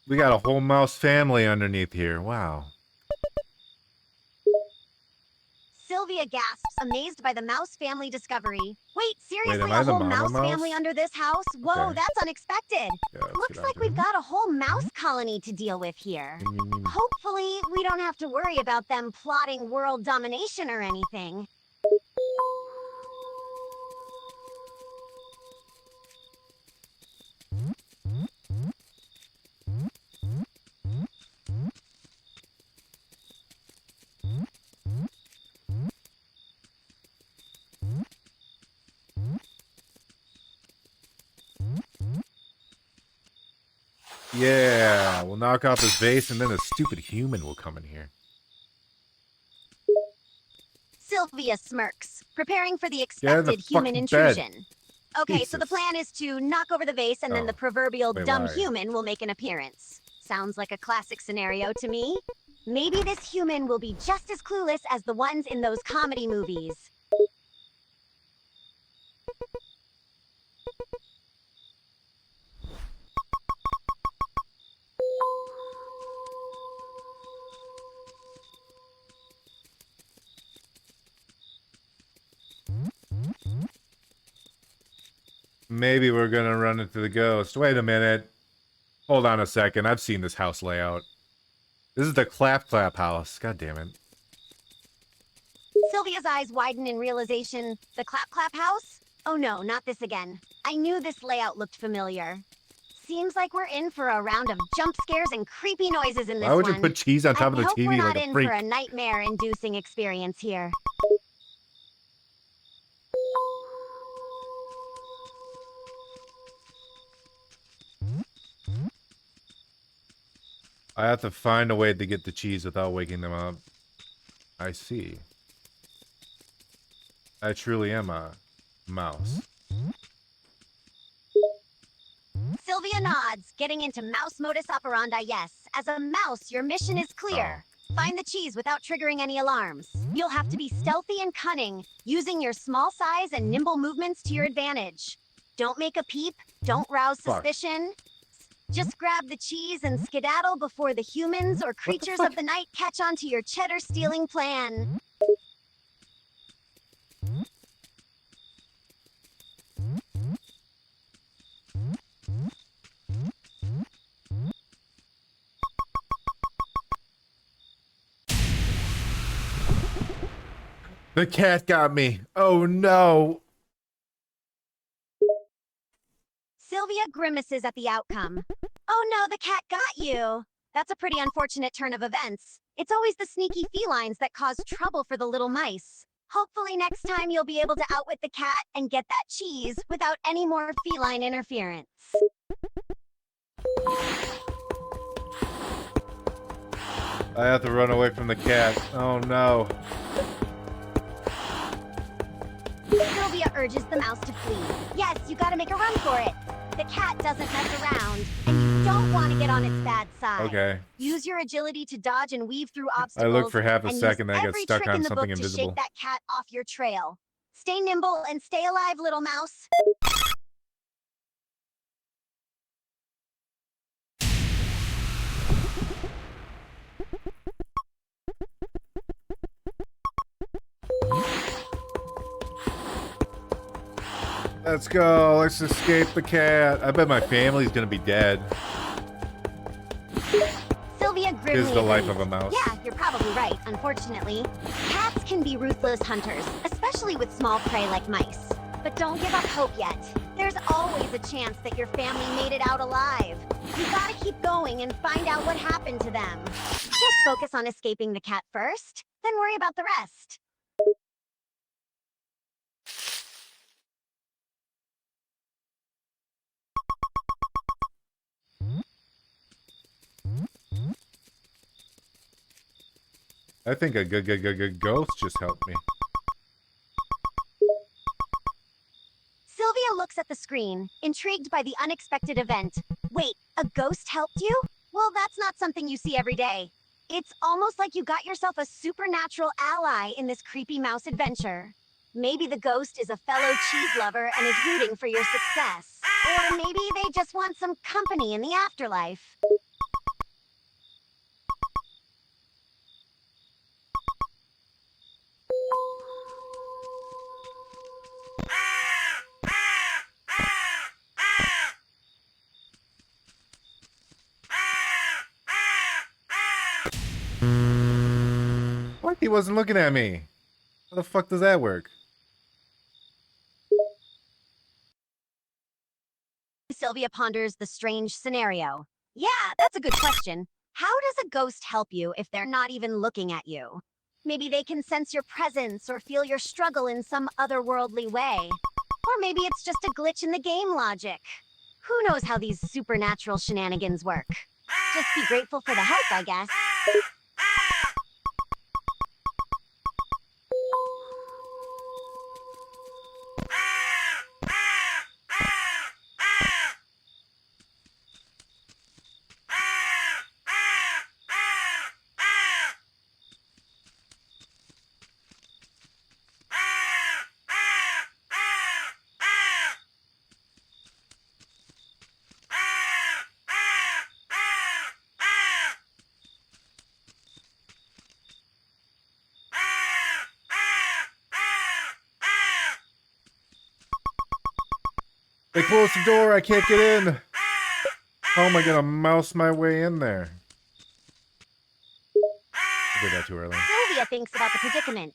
We got a whole mouse family underneath here. Wow. Sylvia gasps, amazed by the mouse family discovery. Wait, seriously, am I a the whole mama mouse mouse? family under this house? Whoa, Okay. that's unexpected. Yeah, let's Looks get on like to we've it. got a whole mouse colony to deal with here. Hopefully, we don't have to worry about them plotting world domination or anything. Yeah, we'll knock off his base and then a stupid human will come in here. Sylvia smirks, preparing for the the expected human fucking bed. intrusion. Okay, so the Jesus. plan is to knock over the vase and then the Oh, proverbial wait, dumb why? human will make an appearance. Sounds like a classic scenario to me. Maybe this human will be just as clueless as the ones in those comedy movies. Maybe we're gonna run into the ghost. Wait a minute. Hold on a second. I've seen this house layout. This is the Clap Clap house. God damn it. Sylvia's eyes widen in realization. The Clap Clap house? Oh no, not this again. I knew this layout looked familiar. Seems like we're in for a round of jump scares and creepy noises in this Why would you one. put cheese on top of the I hope TV we're like not a in freak? for a nightmare-inducing experience here. I have to find a way to get the cheese without waking them up. I see. I truly am a mouse. Sylvia nods, getting into mouse modus operandi, yes. As a mouse, your mission is clear. Find the cheese without triggering any alarms. You'll have to be stealthy and cunning, using your small size and nimble movements to your advantage. Don't make a peep, don't rouse Fuck. suspicion. Just grab the cheese and skedaddle before the humans or creatures of the night catch on to your cheddar-stealing plan. The cat got me. Oh no. Sylvia grimaces at the outcome. Oh no, the cat got you. That's a pretty unfortunate turn of events. It's always the sneaky felines that cause trouble for the little mice. Hopefully next time you'll be able to outwit the cat and get that cheese without any more feline interference. I have to run away from the cat. Oh no. Sylvia urges the mouse to flee. Yes, you gotta make a run for it. The cat doesn't mess around, and you don't want to get on its bad side. Okay. Use your agility to dodge and weave through I obstacles. look for half a and second, use then I get every stuck trick on in the something book to invisible. shake that cat off your trail. Stay nimble and stay alive, little mouse. Let's go. Let's escape the cat. I bet my family's gonna be dead. Sylvia grimly Is the life agrees. of a mouse. Yeah, you're probably right, unfortunately. Cats can be ruthless hunters, especially with small prey like mice. But don't give up hope yet. There's always a chance that your family made it out alive. You gotta keep going and find out what happened to them. Just focus on escaping the cat first, then worry about the rest. I think a good ghost just helped me. Sylvia looks at the screen, intrigued by the unexpected event. Wait, a ghost helped you? Well, that's not something you see every day. It's almost like you got yourself a supernatural ally in this creepy mouse adventure. Maybe the ghost is a fellow cheese lover and is rooting for your success. Or maybe they just want some company in the afterlife. What? He wasn't looking at me. How the fuck does that work? Sylvia ponders the strange scenario. Yeah, that's a good question. How does a ghost help you if they're not even looking at you? Maybe they can sense your presence or feel your struggle in some otherworldly way. Or maybe it's just a glitch in the game logic. Who knows how these supernatural shenanigans work? Just be grateful for the help, I guess. They closed the door, I can't get in. How am I gonna mouse my way in there? I did that too early. Sylvia thinks about the predicament.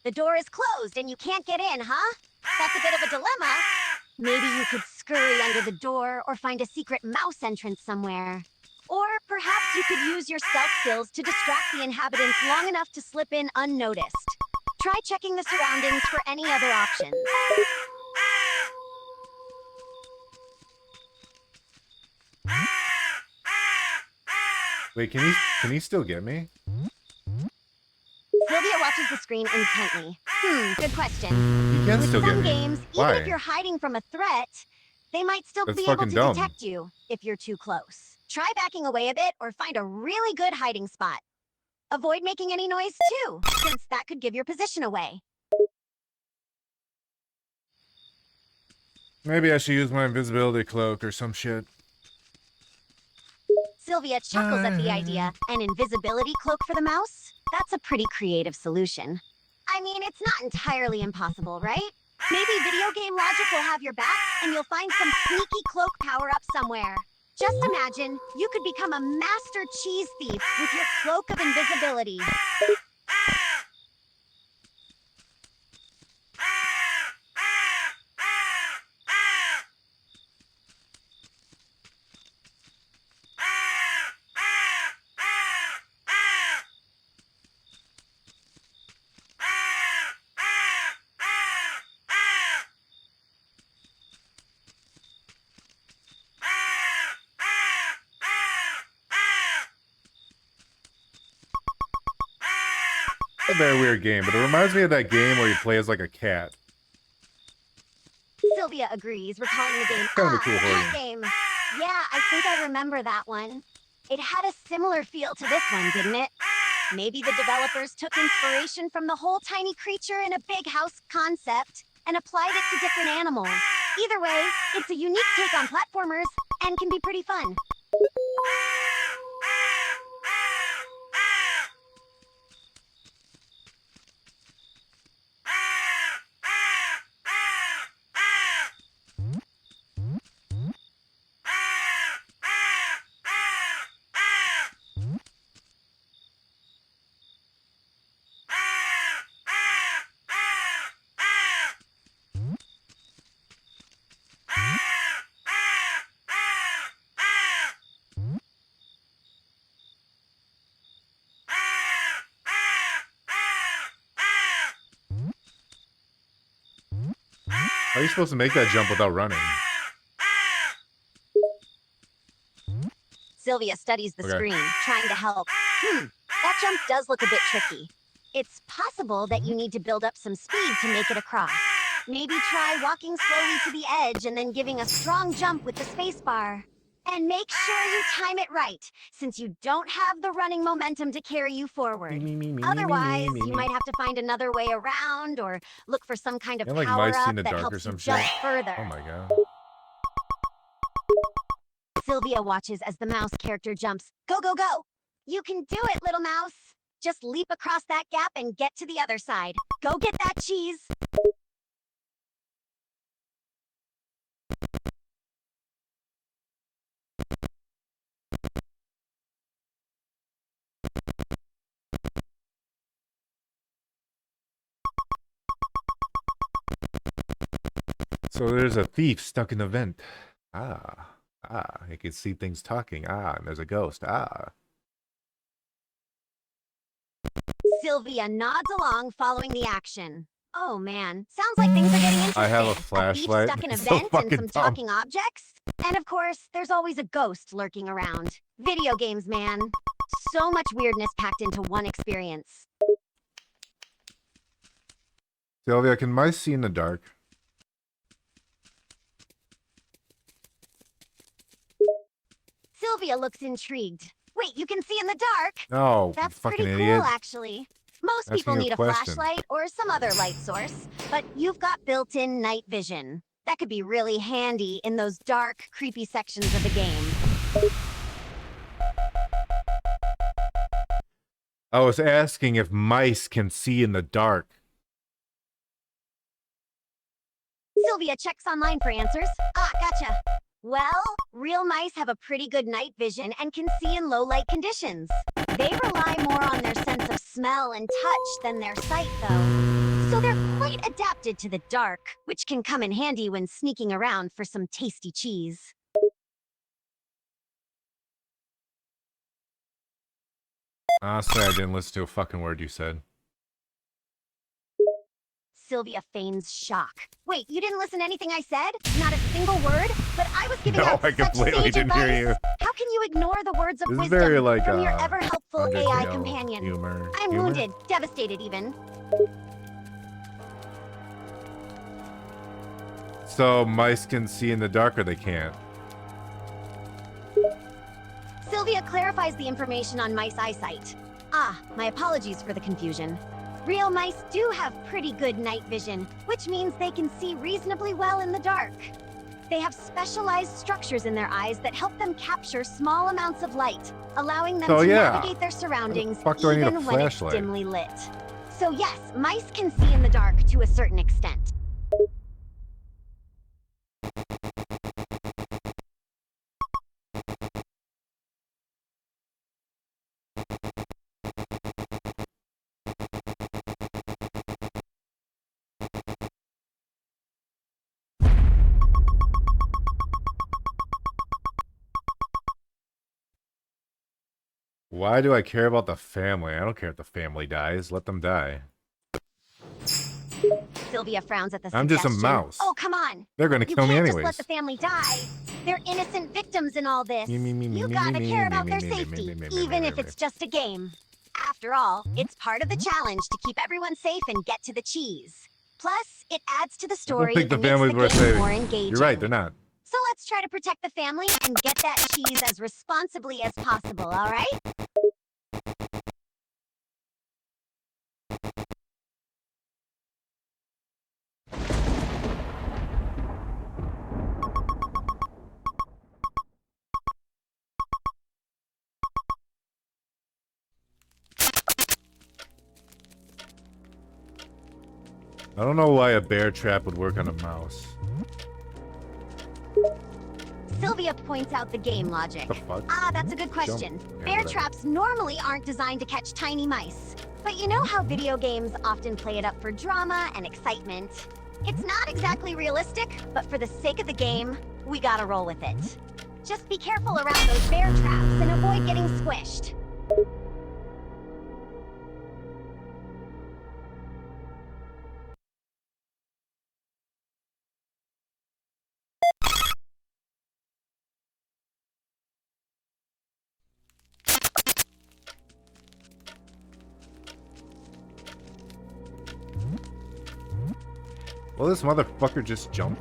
The door is closed and you can't get in, huh? That's a bit of a dilemma. Maybe you could scurry under the door or find a secret mouse entrance somewhere. Or perhaps you could use your stealth skills to distract the inhabitants long enough to slip in unnoticed. Try checking the surroundings for any other options. Wait, can he still get me? Sylvia watches the screen intently. Good question. He can With still get some me. games, Why? even if you're hiding from a threat, they might still That's be able fucking to dumb. detect you if you're too close. Try backing away a bit or find a really good hiding spot. Avoid making any noise too, since that could give your position away. Maybe I should use my invisibility cloak or some shit. Sylvia chuckles at the idea. An invisibility cloak for the mouse? That's a pretty creative solution. I mean, it's not entirely impossible, right? Maybe video game logic will have your back, and you'll find some sneaky cloak power-up somewhere. Just imagine, you could become a master cheese thief with your cloak of invisibility. A very weird game, but it reminds me of that game where you play as like a cat. Sylvia agrees, recalling the game. Kind of a cool horror that game. Yeah, I think I remember that one. It had a similar feel to this one, didn't it? Maybe the developers took inspiration from the whole tiny creature in a big house concept and applied it to different animals. Either way, it's a unique take on platformers and can be pretty fun. How are you supposed to make that jump without running? Sylvia studies the screen, trying to help. That jump does look a bit tricky. It's possible that you need to build up some speed to make it across. Maybe try walking slowly to the edge and then giving a strong jump with the spacebar. And make sure you time it right, since you don't have the running momentum to carry you forward. Otherwise, you might have to find another way around or look for some kind of Like Mice power-up in the that Dark or helps you some jump shit. further. Oh my god. Sylvia watches as the mouse character jumps. Go, go, go! You can do it, little mouse! Just leap across that gap and get to the other side. Go get that cheese! So there's a thief stuck in a vent. You can see things talking. And there's a ghost. Sylvia nods along, following the action. Oh man, sounds like things are getting interesting. I have a beef flashlight. stuck in a It's so vent and fucking some dumb. talking objects. And of course, there's always a ghost lurking around. Video games, man. So much weirdness packed into one experience. Sylvia, can mice see in the dark? Sylvia looks intrigued. Wait, you can see in the dark? No, That's you fucking pretty idiot. cool, actually. Most Asking people you a need a question. flashlight or some other light source, but you've got built-in night vision. That could be really handy in those dark, creepy sections of the game. I was asking if mice can see in the dark. Sylvia checks online for answers. Ah, gotcha. Well, real mice have a pretty good night vision and can see in low light conditions. They rely more on their sense of smell and touch than their sight, though. So they're quite adapted to the dark, which can come in handy when sneaking around for some tasty cheese. Honestly, I didn't listen to a fucking word you said. Sylvia feigns shock. Wait, you didn't listen to anything I said? Not a single word? But I was giving No, out I such completely sage didn't hear advice. you. How can you ignore the words of This is wisdom very like from your ever-helpful AI Undertale companion? humor. I'm Humor? wounded, devastated even. So mice can see in the dark or they can't? Sylvia clarifies the information on mice eyesight. Ah, my apologies for the confusion. Real mice do have pretty good night vision, which means they can see reasonably well in the dark. They have specialized structures in their eyes that help them capture small amounts of light, allowing them So, to yeah. navigate their surroundings fuck do I need a even when it's flashlight? dimly lit. So yes, mice can see in the dark to a certain extent. Why do I care about the family? I don't care if the family dies. Let them die. Sylvia frowns at the I'm just a suggestion. mouse. Oh, come on. They're gonna You kill me can't just anyways. let the family die. They're innocent victims in all this. Me, You me, gotta me, care me, about me, their me, me, safety, me, me, even me, if me. it's just a game. After all, it's part of the challenge to keep everyone safe and get to the cheese. Plus, it adds to the I story don't think the and makes family's the worth game saving. more engaging. You're right, they're not. So let's try to protect the family and get that cheese as responsibly as possible, all right? I don't know why a bear trap would work on a mouse. Sylvia points out the game logic. The fuck? Ah, that's a good question. Yeah, Bear whatever. traps normally aren't designed to catch tiny mice. But you know how video games often play it up for drama and excitement? It's not exactly realistic, but for the sake of the game, we gotta roll with it. Just be careful around those bear traps and avoid getting squished. Will this motherfucker just jump?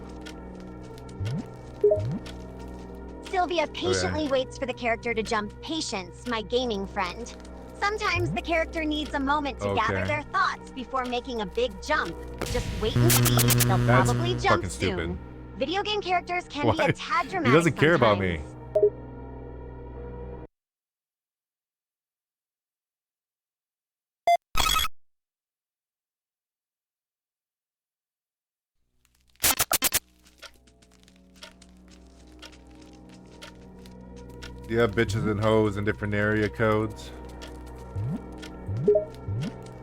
Sylvia patiently waits for the character to jump. Patience, my gaming friend. Sometimes the character needs a moment to gather Okay. their thoughts before making a big jump. Just wait and see. They'll That's probably jump fucking soon. stupid. Video game characters can be Why? a tad dramatic. He doesn't care about sometimes. me. Do you have bitches and hoes in different area codes?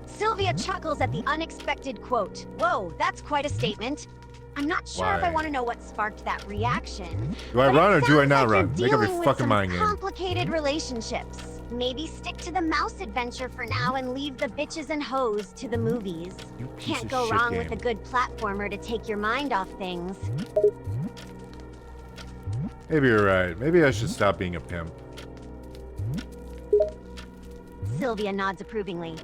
Sylvia chuckles at the unexpected quote. Whoa, that's quite a statement. I'm not sure if I Why? want to know what sparked that reaction. Do I but run it or do I sounds not like run? you're Make up your dealing with fucking some mind game. complicated relationships. Maybe stick to the mouse adventure for now and leave the bitches and hoes to the movies. You piece Can't of go shit wrong game. with a good platformer to take your mind off things. Maybe you're right. Maybe I should stop being a pimp. Sylvia nods approvingly.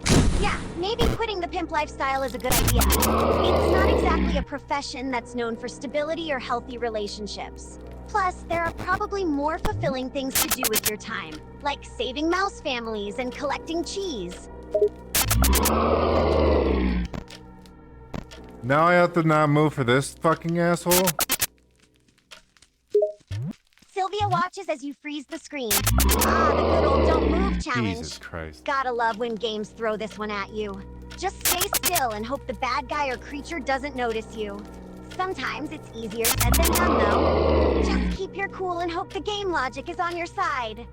Yeah, maybe quitting the pimp lifestyle is a good idea. It's not exactly a profession that's known for stability or healthy relationships. Plus, there are probably more fulfilling things to do with your time, like saving mouse families and collecting cheese. Now I have to not move for this fucking asshole? Sylvia watches as you freeze the screen. Ah, the good old don't move challenge. Jesus Christ. Gotta love when games throw this one at you. Just stay still and hope the bad guy or creature doesn't notice you. Sometimes it's easier said than done, though. Just keep your cool and hope the game logic is on your side.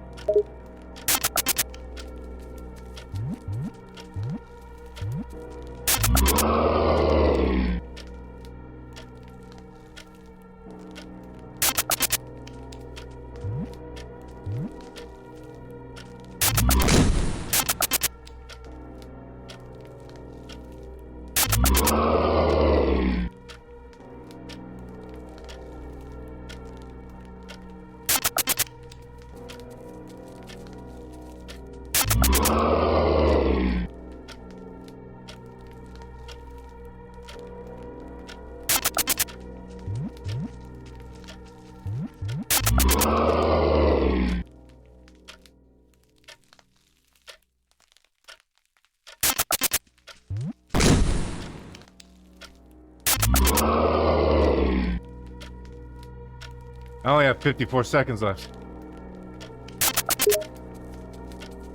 I only have 54 seconds left.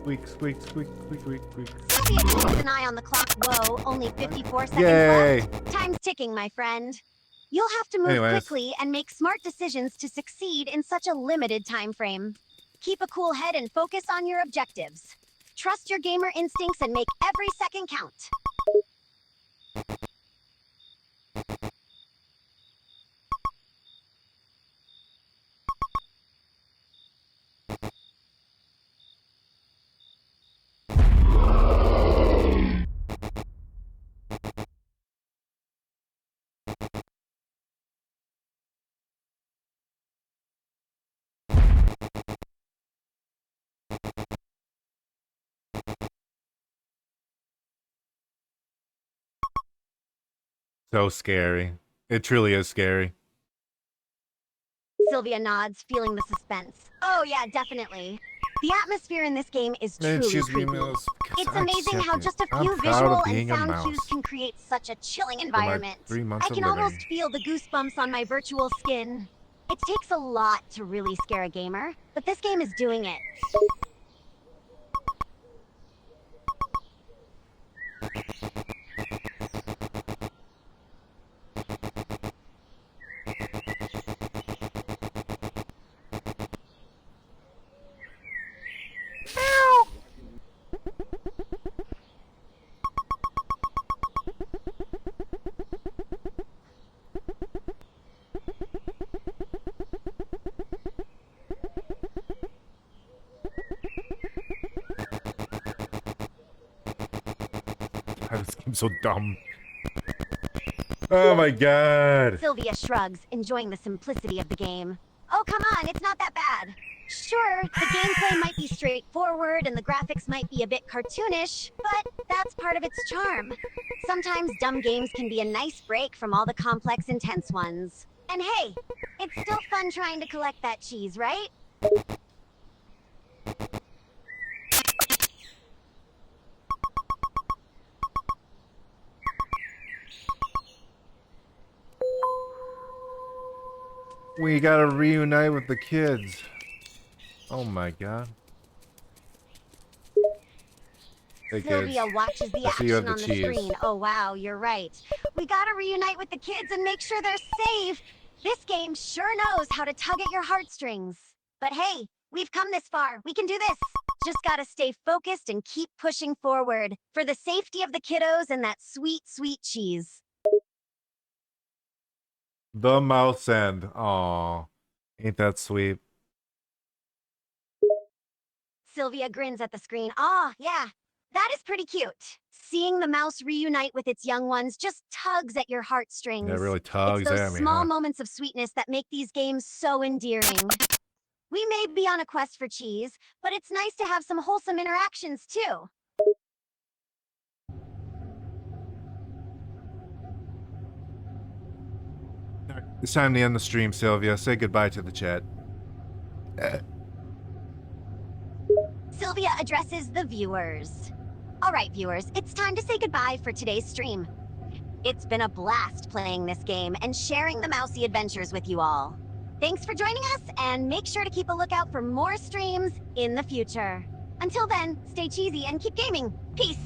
Squeak, squeak, squeak, squeak, squeak, squeak. Sylvia keeps an eye on the clock. Whoa, only 54 seconds Yay! left. Time's ticking, my friend. You'll have to move Anyways. quickly and make smart decisions to succeed in such a limited time frame. Keep a cool head and focus on your objectives. Trust your gamer instincts and make every second count. So scary. It truly is scary. Sylvia nods, feeling the suspense. Oh yeah, definitely. The atmosphere in this game is Man, truly she's creepy. emails because It's I amazing how accept just a it. I'm few proud visual of and being a sound mouse. cues can create such a chilling my environment. 3 months I of can living. almost feel the goosebumps on my virtual skin. It takes a lot to really scare a gamer, but this game is doing it. God, this game's so dumb. Oh my god. Sylvia shrugs, enjoying the simplicity of the game. Oh, come on, it's not that bad. Sure, the gameplay might be straightforward and the graphics might be a bit cartoonish, but that's part of its charm. Sometimes dumb games can be a nice break from all the complex, intense ones. And hey, it's still fun trying to collect that cheese, right? We gotta reunite with the kids. Oh my god. Hey kids. Sylvia watches the I see you have action on the the cheese. screen. Oh wow, you're right. We gotta reunite with the kids and make sure they're safe. This game sure knows how to tug at your heartstrings. But hey, we've come this far. We can do this. Just gotta stay focused and keep pushing forward for the safety of the kiddos and that sweet, sweet cheese. The mouse end. Aw. Ain't that sweet? Sylvia grins at the screen. Ah, yeah, that is pretty cute. Seeing the mouse reunite with its young ones just tugs at your heartstrings. That really It's tugs those at me, small huh? moments of sweetness that make these games so endearing. We may be on a quest for cheese, but it's nice to have some wholesome interactions too. It's time to end the stream, Sylvia. Say goodbye to the chat. Sylvia addresses the viewers. All right, viewers, it's time to say goodbye for today's stream. It's been a blast playing this game and sharing the mousy adventures with you all. Thanks for joining us, and make sure to keep a lookout for more streams in the future. Until then, stay cheesy and keep gaming. Peace!